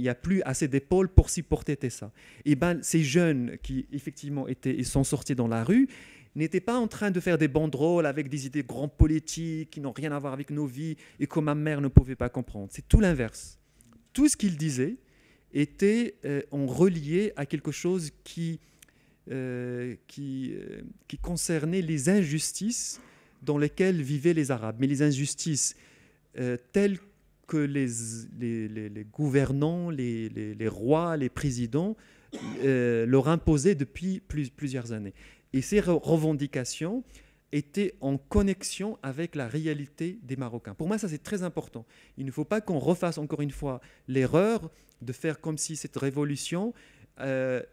n'y a plus assez d'épaules pour supporter ça. Et ces jeunes qui effectivement sont sortis dans la rue n'étaient pas en train de faire des banderoles avec des idées grands politiques qui n'ont rien à voir avec nos vies et que ma mère ne pouvait pas comprendre. C'est tout l'inverse. Tout ce qu'il disait était en relié à quelque chose qui concernait les injustices dans lesquelles vivaient les Arabes. Mais les injustices telles que les gouvernants, les rois, les présidents leur imposaient depuis plusieurs années. Et ces revendications étaient en connexion avec la réalité des Marocains. Pour moi, ça c'est très important. Il ne faut pas qu'on refasse encore une fois l'erreur de faire comme si cette révolution, faire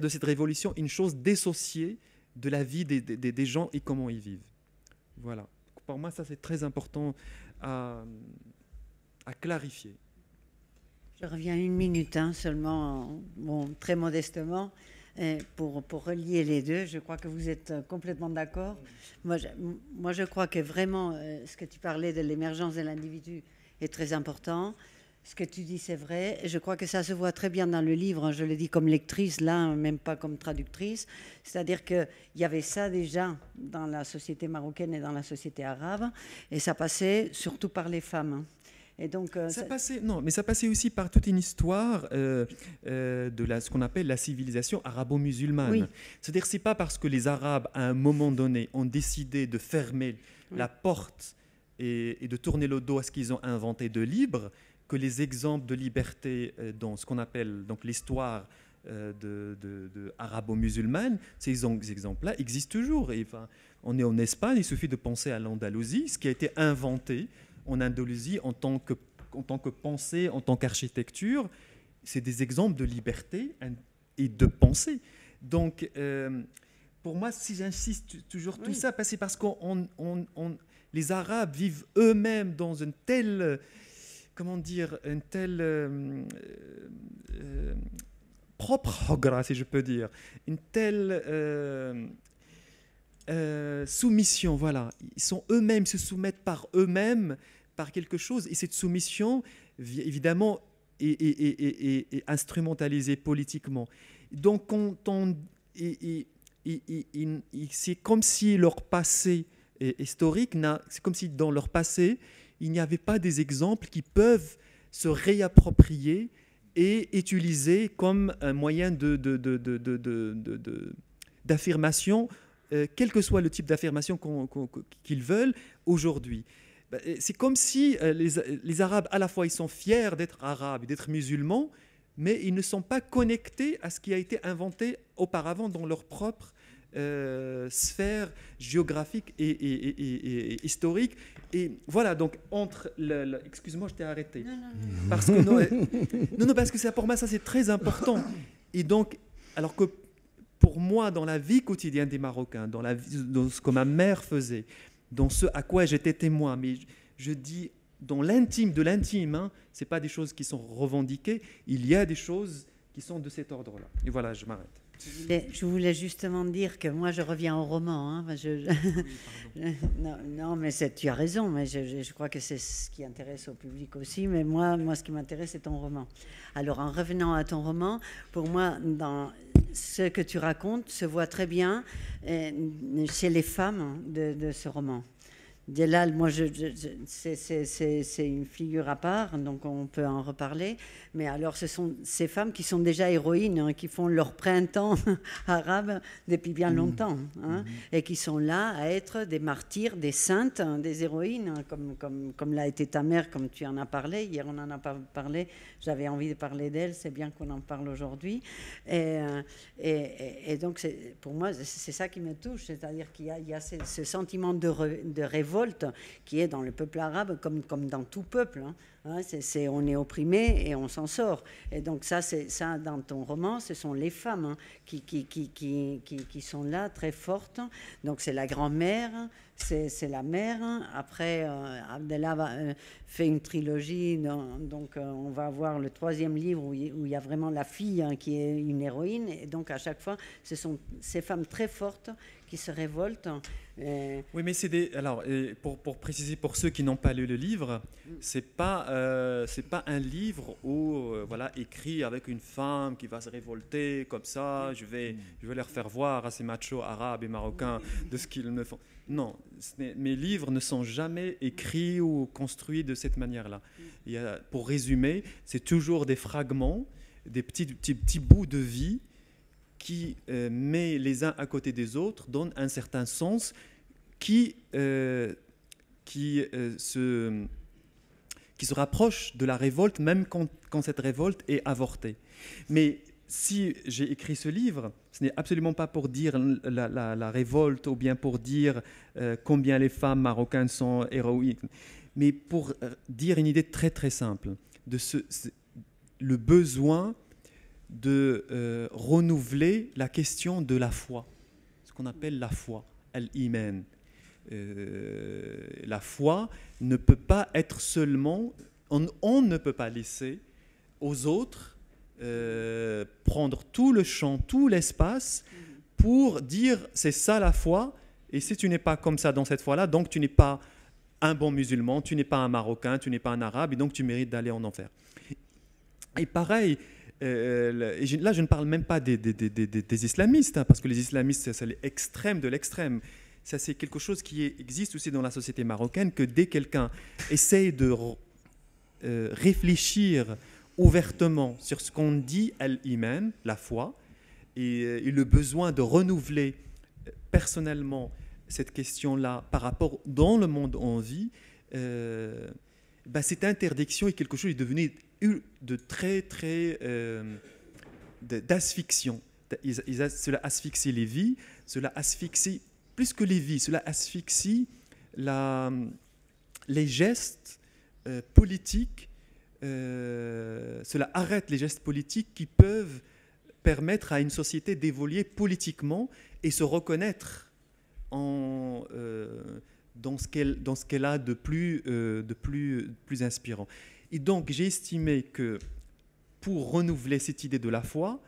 de cette révolution une chose dissociée de la vie des gens et comment ils vivent. Voilà. Pour moi, ça c'est très important à clarifier. Je reviens 1 minute seulement, très modestement. Pour relier les deux, je crois que vous êtes complètement d'accord. Moi, je crois que vraiment, ce que tu parlais de l'émergence de l'individu est très important. Ce que tu dis, c'est vrai. Et je crois que ça se voit très bien dans le livre. Je le dis comme lectrice, là, même pas comme traductrice. C'est-à-dire qu'il y avait ça déjà dans la société marocaine et dans la société arabe. Et ça passait surtout par les femmes. Et donc, ça passait aussi par toute une histoire de ce qu'on appelle la civilisation arabo-musulmane. Oui. C'est-à-dire, c'est pas parce que les Arabes, à un moment donné, ont décidé de fermer la porte et de tourner le dos à ce qu'ils ont inventé de libre, que les exemples de liberté dans ce qu'on appelle donc l'histoire arabo-musulmane, ces exemples-là existent toujours. Et, on est en Espagne, il suffit de penser à l'Andalousie, ce qui a été inventé en Andalousie en tant que pensée, en tant qu'architecture. C'est des exemples de liberté et de pensée. Donc, pour moi, si j'insiste toujours tout ça, c'est parce que les Arabes vivent eux-mêmes dans une telle, propre hogra, si je peux dire, une telle soumission, voilà. Ils sont eux-mêmes, se soumettent par eux-mêmes, par quelque chose, et cette soumission, évidemment, est instrumentalisée politiquement. Donc, c'est comme si leur passé historique, c'est comme si dans leur passé, il n'y avait pas des exemples qui peuvent se réapproprier et utiliser comme un moyen d'affirmation, quel que soit le type d'affirmation qu'ils veulent aujourd'hui. C'est comme si les Arabes, à la fois, ils sont fiers d'être arabes et d'être musulmans, mais ils ne sont pas connectés à ce qui a été inventé auparavant dans leur propre sphère géographique et historique. Et voilà, donc entre excuse-moi, je t'ai arrêté. Non. Parce que parce que pour moi, ça c'est très important. Et donc, alors que pour moi, dans la vie quotidienne des Marocains, dans ce que ma mère faisait, dans ce à quoi j'étais témoin, mais je dis dans l'intime de l'intime, ce n'est pas des choses qui sont revendiquées, il y a des choses qui sont de cet ordre-là. Et voilà, je m'arrête. Je voulais justement dire que moi je reviens au roman. Hein. Non, mais tu as raison, mais je crois que c'est ce qui intéresse au public aussi. Mais moi ce qui m'intéresse, c'est ton roman. Alors en revenant à ton roman, pour moi, dans ce que tu racontes se voit très bien chez les femmes de ce roman. Djellal, moi, c'est une figure à part, donc on peut en reparler. Mais alors, ce sont ces femmes qui sont déjà héroïnes, hein, qui font leur printemps arabe depuis bien longtemps, hein, et qui sont là à être des martyrs, des saintes, hein, des héroïnes, hein, comme l'a été ta mère, comme tu en as parlé. Hier, on n'en a pas parlé. J'avais envie de parler d'elle, c'est bien qu'on en parle aujourd'hui. Et donc, pour moi, c'est ça qui me touche, c'est-à-dire qu'il y a ce sentiment de révolte qui est dans le peuple arabe comme dans tout peuple. Hein. On est opprimé et on s'en sort. Et donc ça, dans ton roman, ce sont les femmes, hein, qui sont là, très fortes. Donc c'est la grand-mère, c'est la mère. Après, Abdellah fait une trilogie. Donc on va avoir le 3e livre où il y a vraiment la fille, hein, qui est une héroïne. Et donc à chaque fois, ce sont ces femmes très fortes qui se révoltent. Oui, mais alors, pour préciser pour ceux qui n'ont pas lu le livre, c'est pas un livre où voilà, écrit avec une femme qui va se révolter comme ça. Je vais leur faire voir à ces machos arabes et marocains de ce qu'ils me font. Non, mes livres ne sont jamais écrits ou construits de cette manière-là. Pour résumer, c'est toujours des fragments, des petits bouts de vie qui met les uns à côté des autres, donne un certain sens qui se rapproche de la révolte, même quand cette révolte est avortée. Mais si j'ai écrit ce livre, ce n'est absolument pas pour dire la révolte ou bien pour dire combien les femmes marocaines sont héroïques, mais pour dire une idée très très simple, le besoin de renouveler la question de la foi, ce qu'on appelle la foi, al-iman. La foi ne peut pas être seulement, on ne peut pas laisser aux autres prendre tout le champ, tout l'espace pour dire c'est ça la foi, et si tu n'es pas comme ça dans cette foi-là, donc tu n'es pas un bon musulman, tu n'es pas un Marocain, tu n'es pas un Arabe, et donc tu mérites d'aller en enfer. Et pareil, là je ne parle même pas des islamistes, hein, parce que les islamistes c'est l'extrême de l'extrême. Ça c'est quelque chose qui existe aussi dans la société marocaine, que dès quelqu'un essaye de réfléchir ouvertement sur ce qu'on dit al-iman, la foi, et le besoin de renouveler personnellement cette question-là par rapport dans le monde où on vit, cette interdiction est quelque chose qui est devenu de très très d'asphyxion. Cela asphyxie les vies, cela asphyxie plus que les vies, cela asphyxie les gestes politiques. Cela arrête les gestes politiques qui peuvent permettre à une société d'évoluer politiquement et se reconnaître dans ce qu'elle a de plus inspirant. Et donc j'ai estimé que pour renouveler cette idée de la foi,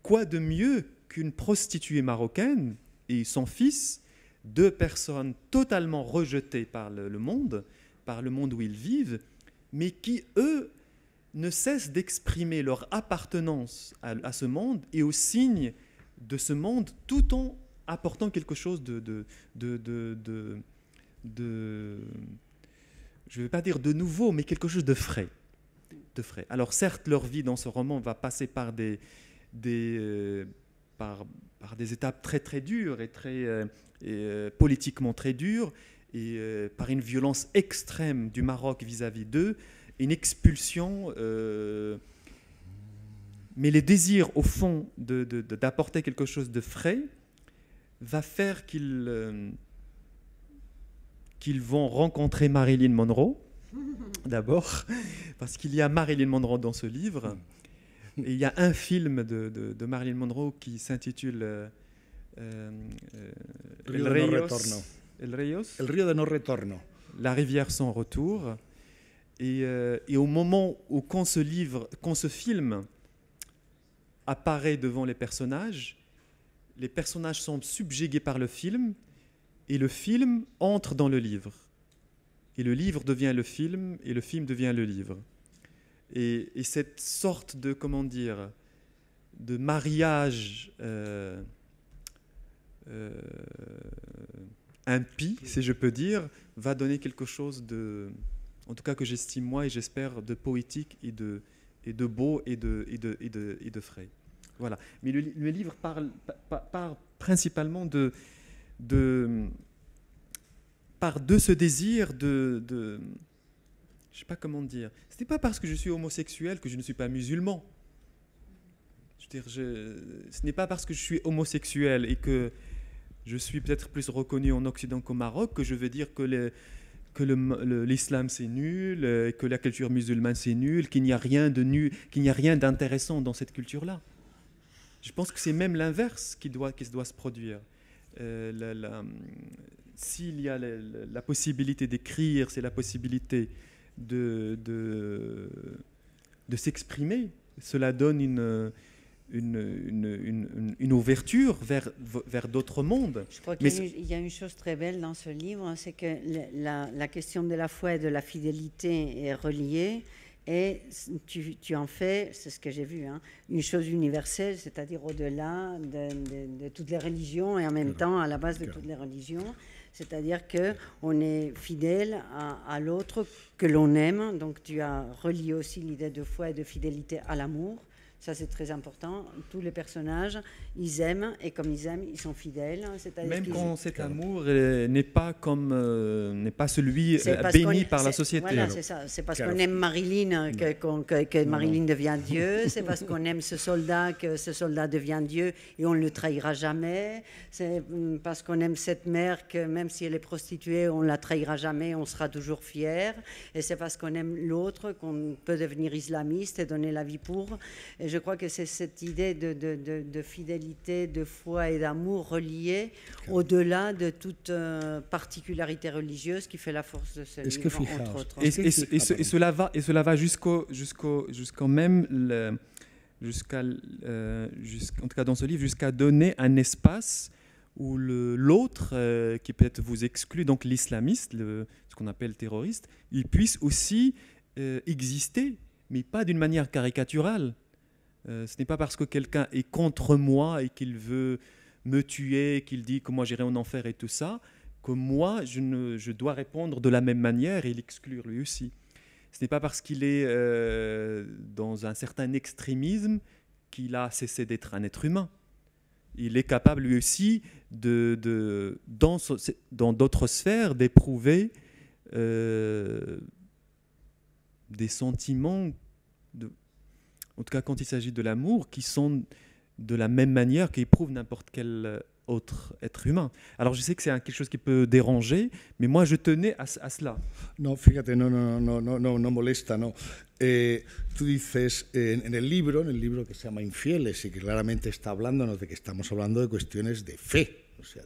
quoi de mieux qu'une prostituée marocaine et son fils, 2 personnes totalement rejetées par le monde où ils vivent, mais qui, eux, ne cessent d'exprimer leur appartenance à ce monde et au signe de ce monde, tout en apportant quelque chose de je ne vais pas dire de nouveau, mais quelque chose de frais. Alors certes, leur vie dans ce roman va passer par des étapes très très dures et politiquement très dures, et par une violence extrême du Maroc vis-à-vis d'eux, une expulsion. Mais les désirs, au fond, d'apporter quelque chose de frais, va faire qu'ils vont rencontrer Marilyn Monroe, d'abord, parce qu'il y a Marilyn Monroe dans ce livre. Et il y a un film de Marilyn Monroe qui s'intitule El Río de No Retorno. La rivière sans retour. Et au moment où quand ce film apparaît devant les personnages sont subjugués par le film, et le film entre dans le livre. Et le livre devient le film, et le film devient le livre. Et cette sorte de, comment dire, de mariage impie, si je peux dire, va donner quelque chose de, en tout cas que j'estime moi et j'espère, de poétique et de beau et de frais. Voilà. Mais le livre parle principalement de ce désir de je ne sais pas comment dire. Ce n'est pas parce que je suis homosexuel que je ne suis pas musulman. Je veux dire, ce n'est pas parce que je suis homosexuel et que je suis peut-être plus reconnu en Occident qu'au Maroc que je veux dire que l'islam c'est nul, que la culture musulmane c'est nul, qu'il n'y a rien de nul, qu'il n'y a rien d'intéressant dans cette culture-là. Je pense que c'est même l'inverse qui doit se produire. S'il y a la possibilité d'écrire, c'est la possibilité de s'exprimer. Cela donne une ouverture vers d'autres mondes. Je crois qu'il y a une chose très belle dans ce livre, c'est que la question de la foi et de la fidélité est reliée. Et tu en fais, c'est ce que j'ai vu, hein, une chose universelle, c'est-à-dire au-delà de toutes les religions et en même temps à la base de toutes les religions. C'est-à-dire qu'on est fidèle à l'autre que l'on aime. Donc tu as relié aussi l'idée de foi et de fidélité à l'amour. Ça, c'est très important. Tous les personnages, ils aiment, et comme ils aiment, ils sont fidèles. Même quand cet amour n'est pas celui béni par la société. Voilà, c'est ça. C'est parce qu'on aime Marilyn que Marilyn devient Dieu. C'est parce qu'on aime ce soldat que ce soldat devient Dieu et on ne le trahira jamais. C'est parce qu'on aime cette mère que même si elle est prostituée, on ne la trahira jamais, on sera toujours fier. Et c'est parce qu'on aime l'autre qu'on peut devenir islamiste et donner la vie pour. Et je crois que c'est cette idée de fidélité, de foi et d'amour reliés au-delà de toute particularité religieuse qui fait la force de ce livre, entre autres. Et cela va jusqu'au même, en tout cas dans ce livre, jusqu'à donner un espace où l'autre, qui peut-être vous exclut, donc l'islamiste, ce qu'on appelle terroriste, il puisse aussi exister, mais pas d'une manière caricaturale. Ce n'est pas parce que quelqu'un est contre moi et qu'il veut me tuer, qu'il dit que moi j'irai en enfer et tout ça, que moi je dois répondre de la même manière et l'exclure lui aussi. Ce n'est pas parce qu'il est dans un certain extrémisme qu'il a cessé d'être un être humain. Il est capable lui aussi dans d'autres sphères d'éprouver des sentiments en tout cas quand il s'agit de l'amour, qui sont de la même manière qu'éprouve n'importe quel autre être humain. Alors je sais que c'est quelque chose qui peut déranger, mais moi je tenais à cela. No, fíjate, no molesta, no. Tú dices en el libro que se llama Infieles y que claramente está hablándonos de que estamos hablando de cuestiones de fe, o sea,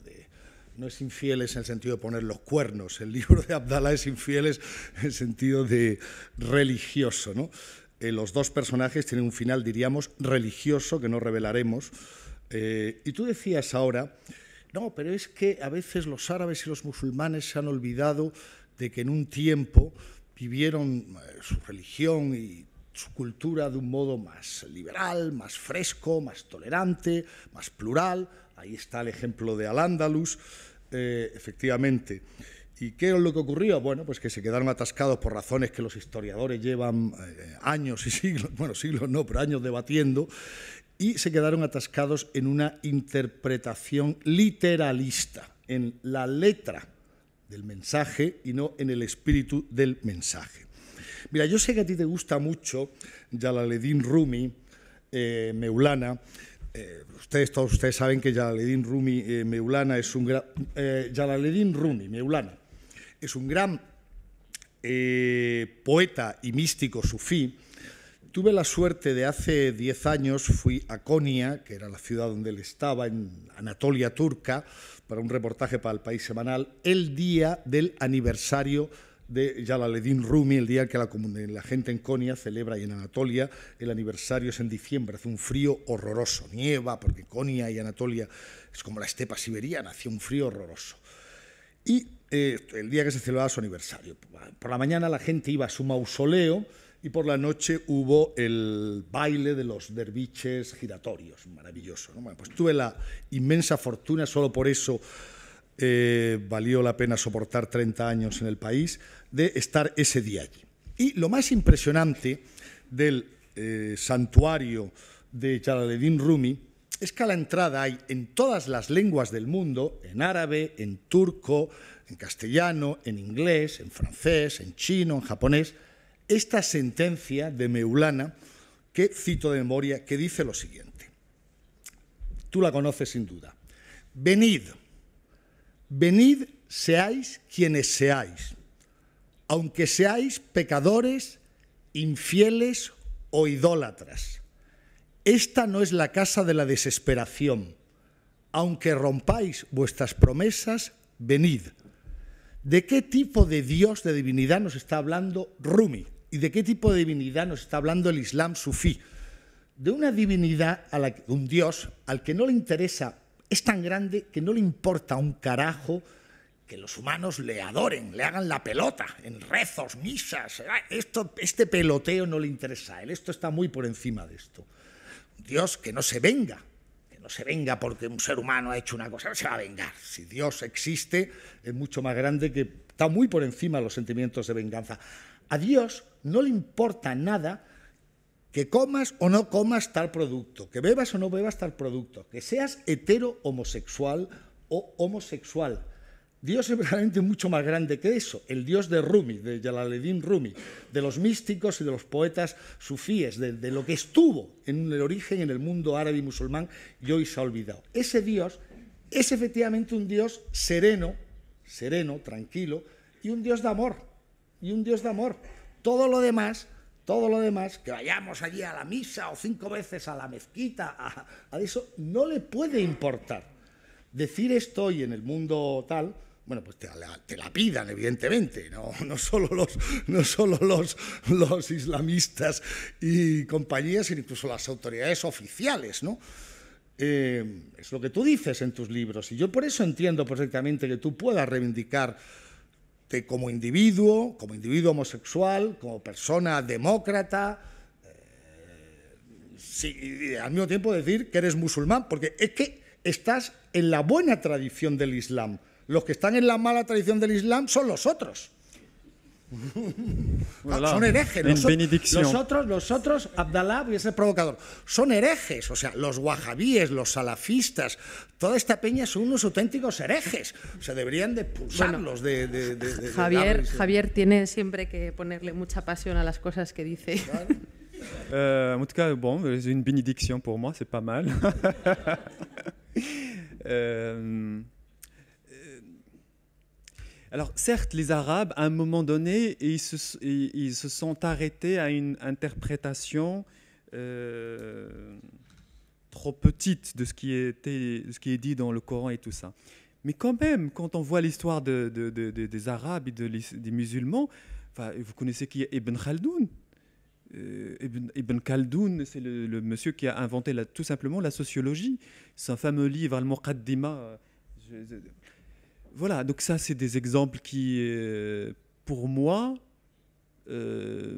no es infieles en el sentido de poner los cuernos. El libro de Abdalá es infieles en el sentido de religioso, ¿no? Los dos personajes tienen un final, diríamos, religioso, que no revelaremos. Y tú decías ahora, no, pero es que a veces los árabes y los musulmanes se han olvidado de que en un tiempo vivieron su religión y su cultura de un modo más liberal, más fresco, más tolerante, más plural. Ahí está el ejemplo de Al-Ándalus, efectivamente. ¿Y qué es lo que ocurrió? Bueno, pues que se quedaron atascados por razones que los historiadores llevan años y siglos, bueno, siglos no, pero años debatiendo, y se quedaron atascados en una interpretación literalista, en la letra del mensaje y no en el espíritu del mensaje. Mira, yo sé que a ti te gusta mucho Jalaleddin Rumi, Meulana. Todos ustedes saben que Jalaleddin Rumi Meulana es un gran Jalaleddin Rumi Meulana es un gran poeta y místico sufí. Tuve la suerte de hace 10 años, fui a Konya, que era la ciudad donde él estaba, en Anatolia turca, para un reportaje para el País Semanal, el día del aniversario de Jalaleddin Rumi, el día que la gente en Konya celebra, y en Anatolia el aniversario es en diciembre, hace un frío horroroso, nieva, porque Konya y Anatolia es como la estepa siberiana, hacía un frío horroroso. Y el día que se celebraba su aniversario, por la mañana la gente iba a su mausoleo y por la noche hubo el baile de los derviches giratorios, maravilloso, ¿no? Bueno, pues tuve la inmensa fortuna, solo por eso valió la pena soportar 30 años en el país, de estar ese día allí. Y lo más impresionante del santuario de Jalaleddin Rumi es que a la entrada hay en todas las lenguas del mundo, en árabe, en turco, en castellano, en inglés, en francés, en chino, en japonés, esta sentencia de Meulana, que cito de memoria, que dice lo siguiente. Tú la conoces sin duda. Venid, venid seáis quienes seáis, aunque seáis pecadores, infieles o idólatras. Esta no es la casa de la desesperación. Aunque rompáis vuestras promesas, venid. ¿De qué tipo de Dios, de divinidad nos está hablando Rumi? ¿Y de qué tipo de divinidad nos está hablando el Islam sufí? De una divinidad, un Dios al que no le interesa, es tan grande que no le importa un carajo que los humanos le adoren, le hagan la pelota en rezos, misas. Este peloteo no le interesa a él, esto está muy por encima de esto. Dios que no se venga porque un ser humano ha hecho una cosa, no se va a vengar. Si Dios existe, es mucho más grande, que está muy por encima de los sentimientos de venganza. A Dios no le importa nada que comas o no comas tal producto, que bebas o no bebas tal producto, que seas hetero, homosexual o homosexual. Dios es realmente mucho más grande que eso. El Dios de Rumi, de Jalaleddin Rumi, de los místicos y de los poetas sufíes, de lo que estuvo en el origen en el mundo árabe y musulmán y hoy se ha olvidado. Ese Dios es efectivamente un Dios sereno, tranquilo, y un Dios de amor. Todo lo demás, que vayamos allí a la misa o 5 veces a la mezquita, a eso, no le puede importar. Decir esto hoy en el mundo tal, bueno, pues te la pidan, evidentemente, no solo los islamistas y compañías, sino incluso las autoridades oficiales, ¿no? Es lo que tú dices en tus libros, y yo por eso entiendo perfectamente que tú puedas reivindicarte como individuo homosexual, como persona demócrata, sí, y al mismo tiempo decir que eres musulmán, porque es que estás en la buena tradición del Islam. Los que están en la mala tradición del Islam son los otros. Voilà. Son herejes. Los otros, Abdalá, voy a ser provocador, son herejes. O sea, los wahabíes, los salafistas, toda esta peña son unos auténticos herejes. O sea, deberían de expulsarlos de Javier tiene siempre que ponerle mucha pasión a las cosas que dice. Claro. En tout cas, bon, c'est une bénédiction pour moi, c'est pas mal. Alors, certes, les Arabes, à un moment donné, ils se sont arrêtés à une interprétation trop petite de ce qui est dit dans le Coran et tout ça. Mais quand même, quand on voit l'histoire des Arabes et des musulmans, vous connaissez qui est Ibn Khaldoun. Ibn Khaldoun, c'est le monsieur qui a inventé tout simplement la sociologie. C'est un fameux livre, Al-Muqaddima. Voilà, donc ça, c'est des exemples qui, pour moi, vous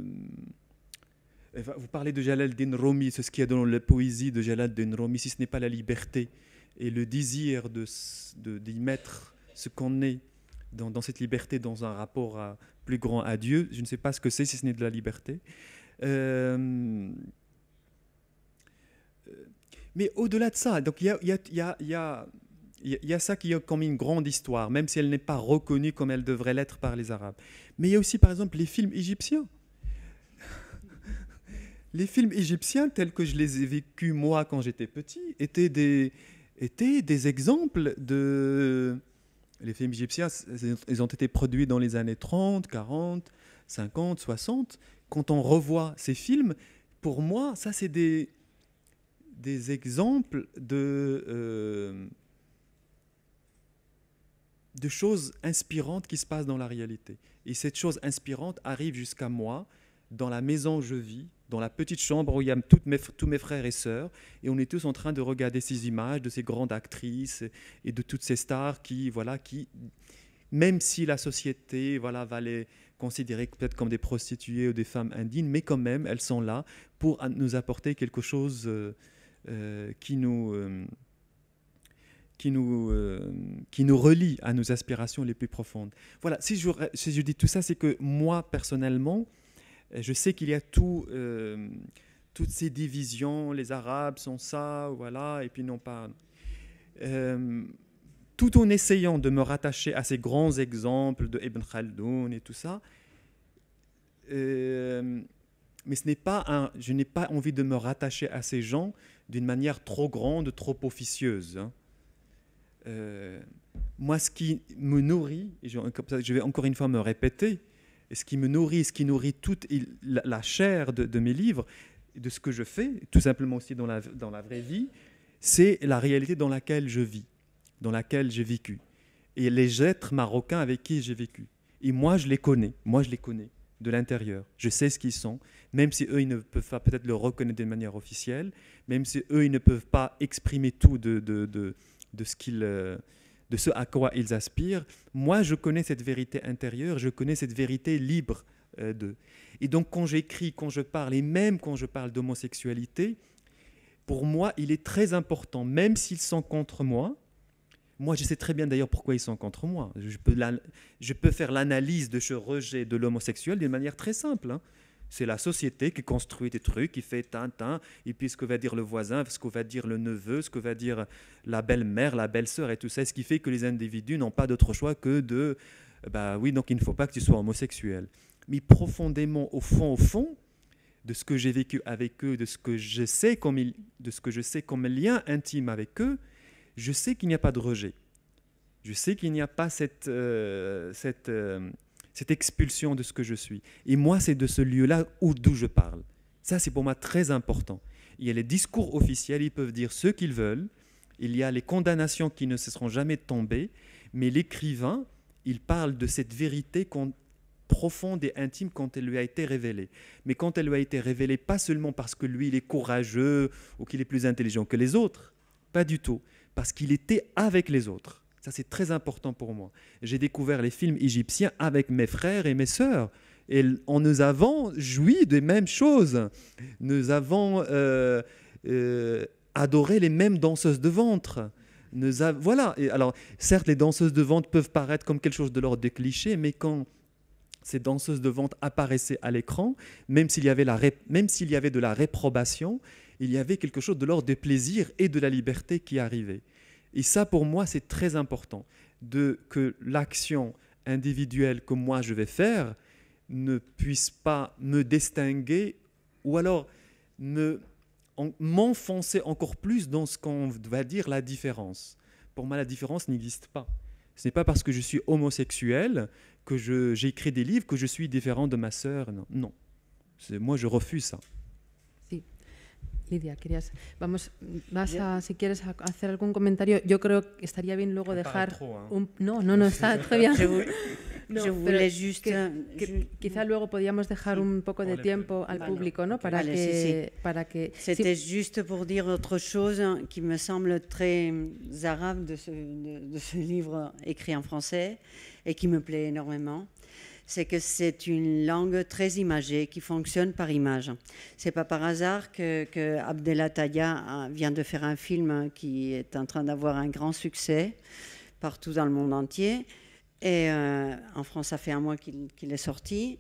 parlez de Jalaleddin Rumi, c'est ce qu'il y a dans la poésie de Jalaleddin Rumi, si ce n'est pas la liberté et le désir d'y mettre ce qu'on est dans cette liberté, dans un rapport plus grand à Dieu. Je ne sais pas ce que c'est si ce n'est de la liberté. Mais au-delà de ça, donc il y a ça qui est comme une grande histoire, même si elle n'est pas reconnue comme elle devrait l'être par les Arabes. Mais il y a aussi, par exemple, les films égyptiens. Les films égyptiens, tels que je les ai vécus moi quand j'étais petit, étaient des exemples de... Les films égyptiens, ils ont été produits dans les années 30, 40, 50, 60. Quand on revoit ces films, pour moi, ça, c'est des exemples de choses inspirantes qui se passent dans la réalité. Et cette chose inspirante arrive jusqu'à moi, dans la maison où je vis, dans la petite chambre où il y a tous mes frères et sœurs, et on est tous en train de regarder ces images de ces grandes actrices et de toutes ces stars qui, même si la société va les considérer peut-être comme des prostituées ou des femmes indignes, mais quand même, elles sont là pour nous apporter quelque chose qui nous relie à nos aspirations les plus profondes. Voilà, si je dis tout ça, c'est que moi, personnellement, je sais qu'il y a toutes ces divisions, les Arabes sont ça, et puis non pas... tout en essayant de me rattacher à ces grands exemples de Ibn Khaldoun et tout ça, mais je n'ai pas envie de me rattacher à ces gens d'une manière trop grande, trop officieuse. Moi, ce qui me nourrit, et je vais encore une fois me répéter, et ce qui me nourrit, ce qui nourrit toute la chair de mes livres, de ce que je fais, tout simplement aussi dans la vraie vie, c'est la réalité dans laquelle je vis, dans laquelle j'ai vécu, et les êtres marocains avec qui j'ai vécu. Et moi, je les connais de l'intérieur. Je sais ce qu'ils sont, même si eux, ils ne peuvent pas peut-être le reconnaître de manière officielle, même si eux, ils ne peuvent pas exprimer tout de ce à quoi ils aspirent. Moi, je connais cette vérité intérieure, je connais cette vérité libre d'eux. Et donc, quand j'écris, quand je parle, et même quand je parle d'homosexualité, pour moi, il est très important, même s'ils sont contre moi, je sais très bien d'ailleurs pourquoi ils sont contre moi. Je peux faire l'analyse de ce rejet de l'homosexuel d'une manière très simple. C'est la société qui construit des trucs, qui fait tintin, et puis ce que va dire le voisin, ce que va dire le neveu, ce que va dire la belle-mère, la belle-sœur et tout ça, ce qui fait que les individus n'ont pas d'autre choix que de donc il ne faut pas que tu sois homosexuel. Mais profondément, au fond, de ce que j'ai vécu avec eux, de ce que je sais comme lien intime avec eux, je sais qu'il n'y a pas de rejet. Je sais qu'il n'y a pas cette expulsion de ce que je suis. Et moi, c'est de ce lieu-là d'où je parle. Ça, c'est pour moi très important. Il y a les discours officiels, ils peuvent dire ce qu'ils veulent. Il y a les condamnations qui ne cesseront jamais de tomber. Mais l'écrivain, il parle de cette vérité profonde et intime quand elle lui a été révélée. Mais quand elle lui a été révélée, pas seulement parce que lui, il est courageux ou qu'il est plus intelligent que les autres. Pas du tout. Parce qu'il était avec les autres. Ça, c'est très important pour moi. J'ai découvert les films égyptiens avec mes frères et mes sœurs. Et nous avons joui des mêmes choses. Nous avons adoré les mêmes danseuses de ventre. Voilà. Et alors, certes, les danseuses de ventre peuvent paraître comme quelque chose de l'ordre des clichés, mais quand ces danseuses de ventre apparaissaient à l'écran, même s'il y avait de la réprobation, il y avait quelque chose de l'ordre du plaisir et de la liberté qui arrivait. Et ça, pour moi, c'est très important, que l'action individuelle que moi je vais faire ne puisse pas me distinguer ou alors m'enfoncer encore plus dans ce qu'on va dire la différence. Pour moi, la différence n'existe pas. Ce n'est pas parce que je suis homosexuel que j'écris des livres que je suis différent de ma sœur. Non. Moi, je refuse ça. Lidia, si quieres hacer algún comentario, yo creo que estaría bien luego dejar no, está très bien. Je voulais juste quizá luego podíamos dejar un poco de tiempo al público, ¿no? Para que C'était juste pour dire autre chose qui me semble très arabe de ce livre écrit en français et qui me plaît énormément. C'est que c'est une langue très imagée qui fonctionne par image. C'est pas par hasard que Abdallah Taïa vient de faire un film qui est en train d'avoir un grand succès partout dans le monde entier. Et en France, ça fait un mois qu'il est sorti,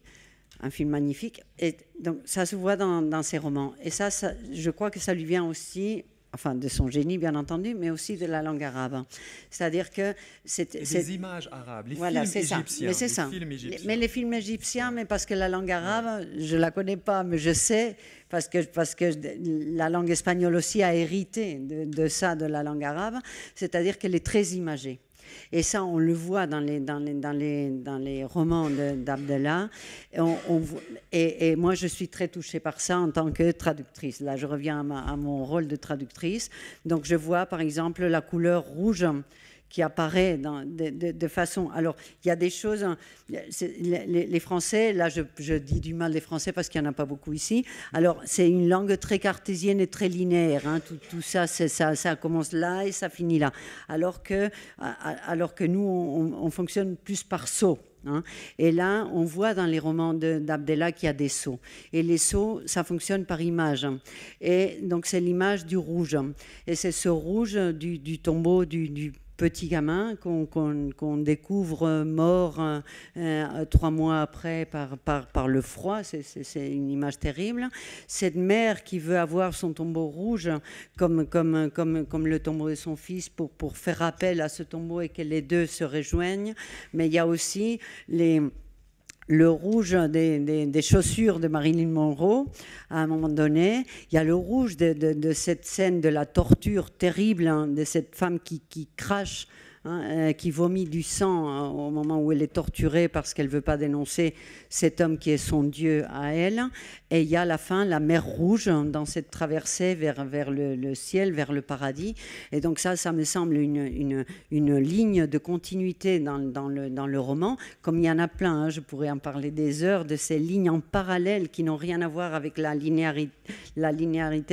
un film magnifique. Et donc ça se voit dans ses romans. Et ça, je crois que ça lui vient aussi, enfin de son génie bien entendu, mais aussi de la langue arabe. C'est-à-dire que c'est des images arabes, les voilà, films égyptiens. Mais c'est ça. Mais les films égyptiens, mais parce que la langue arabe, je la connais pas, mais je sais parce que la langue espagnole aussi a hérité de ça, de la langue arabe. C'est-à-dire qu'elle est très imagée. Et ça, on le voit dans les romans d'Abdallah. Et moi, je suis très touchée par ça en tant que traductrice. Là, je reviens à mon rôle de traductrice. Donc, je vois, par exemple, la couleur rouge qui apparaît de façon... Alors, il y a des choses... Les Français, là, je dis du mal des Français parce qu'il n'y en a pas beaucoup ici. Alors, c'est une langue très cartésienne et très linéaire. Hein. Tout ça, ça commence là et ça finit là. Alors que nous, on fonctionne plus par sauts. Hein. Et là, on voit dans les romans d'Abdellah qu'il y a des sauts. Et les sauts, ça fonctionne par image. Et donc, c'est l'image du rouge. Et c'est ce rouge du tombeau du petit gamin qu'on découvre mort 3 mois après par le froid. C'est une image terrible. Cette mère qui veut avoir son tombeau rouge comme le tombeau de son fils pour faire appel à ce tombeau et que les deux se rejoignent. Mais il y a aussi le rouge des chaussures de Marilyn Monroe, à un moment donné. Il y a le rouge de cette scène de la torture terrible, hein, de cette femme qui crache, hein, qui vomit du sang, hein, au moment où elle est torturée parce qu'elle ne veut pas dénoncer cet homme qui est son Dieu à elle. Et il y a à la fin la mer Rouge dans cette traversée vers le ciel, vers le paradis. Et donc ça me semble une ligne de continuité dans le roman, comme il y en a plein, hein, je pourrais en parler des heures, de ces lignes en parallèle qui n'ont rien à voir avec la linéarité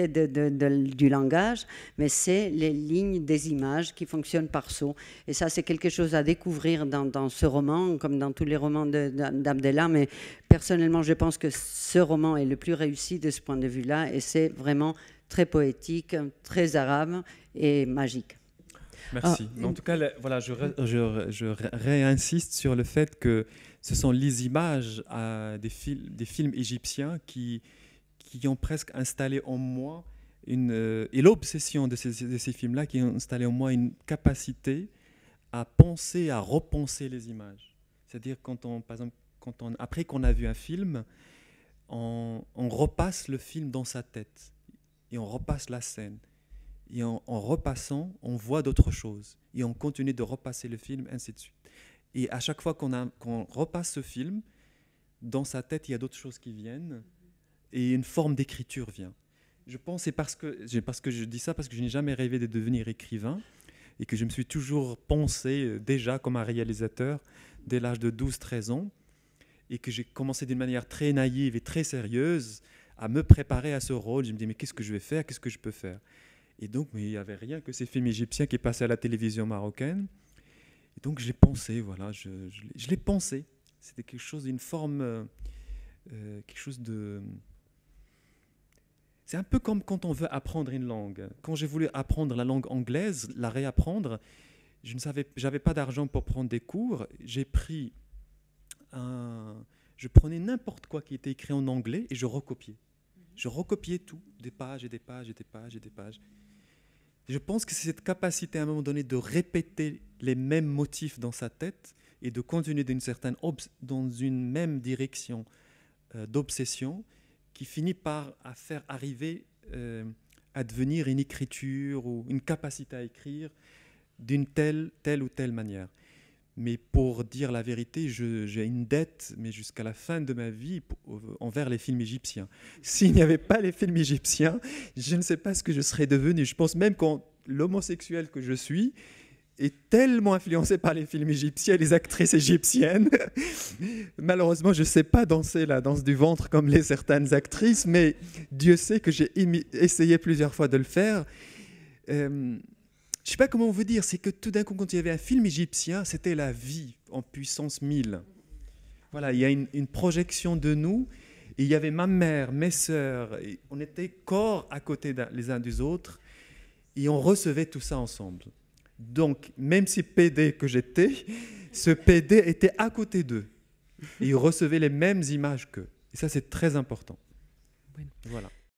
du langage, mais c'est les lignes des images qui fonctionnent par saut. Et ça, c'est quelque chose à découvrir dans ce roman, comme dans tous les romans d'Abdellah, mais personnellement, je pense que ce roman est le plus réussi de ce point de vue-là, et c'est vraiment très poétique, très arabe et magique. Merci. Mais en tout cas, voilà, je réinsiste sur le fait que ce sont les images des films égyptiens qui ont presque installé en moi et l'obsession de ces films-là qui ont installé en moi une capacité à penser, à repenser les images. C'est-à-dire par exemple, après qu'on a vu un film, on repasse le film dans sa tête et on repasse la scène. Et en repassant, on voit d'autres choses. Et on continue de repasser le film, ainsi de suite. Et à chaque fois qu'on repasse ce film, dans sa tête, il y a d'autres choses qui viennent et une forme d'écriture vient. Je pense que parce que je dis ça, parce que je n'ai jamais rêvé de devenir écrivain et que je me suis toujours pensé déjà comme un réalisateur dès l'âge de 12-13 ans et que j'ai commencé d'une manière très naïve et très sérieuse à me préparer à ce rôle. Je me dis, mais qu'est-ce que je vais faire? Qu'est-ce que je peux faire? Et donc, mais il n'y avait rien que ces films égyptiens qui passaient à la télévision marocaine. Et donc, j'ai pensé, voilà, je l'ai pensé. C'était quelque chose d'une forme, quelque chose de... C'est un peu comme quand on veut apprendre une langue. Quand j'ai voulu apprendre la langue anglaise, la réapprendre, j'avais pas d'argent pour prendre des cours. Je prenais n'importe quoi qui était écrit en anglais et je recopiais. Je recopiais tout, des pages et des pages et des pages et des pages. Je pense que c'est cette capacité à un moment donné de répéter les mêmes motifs dans sa tête et de continuer dans une même direction d'obsession qui finit par faire arriver à devenir une écriture ou une capacité à écrire d'une telle ou telle manière. Mais pour dire la vérité, j'ai une dette, mais jusqu'à la fin de ma vie, envers les films égyptiens. S'il n'y avait pas les films égyptiens, je ne sais pas ce que je serais devenu. Je pense même que l'homosexuel que je suis est tellement influencé par les films égyptiens, les actrices égyptiennes. Malheureusement, je ne sais pas danser la danse du ventre comme certaines actrices, mais Dieu sait que j'ai essayé plusieurs fois de le faire. Je ne sais pas comment vous dire, c'est que tout d'un coup, quand il y avait un film égyptien, c'était la vie en puissance 1000. Voilà, il y a une projection de nous, et il y avait ma mère, mes sœurs, et on était corps à côté les uns des autres, et on recevait tout ça ensemble. Donc, même si PD que j'étais, ce PD était à côté d'eux, et il recevait les mêmes images qu'eux. Et ça, c'est très important. Voilà.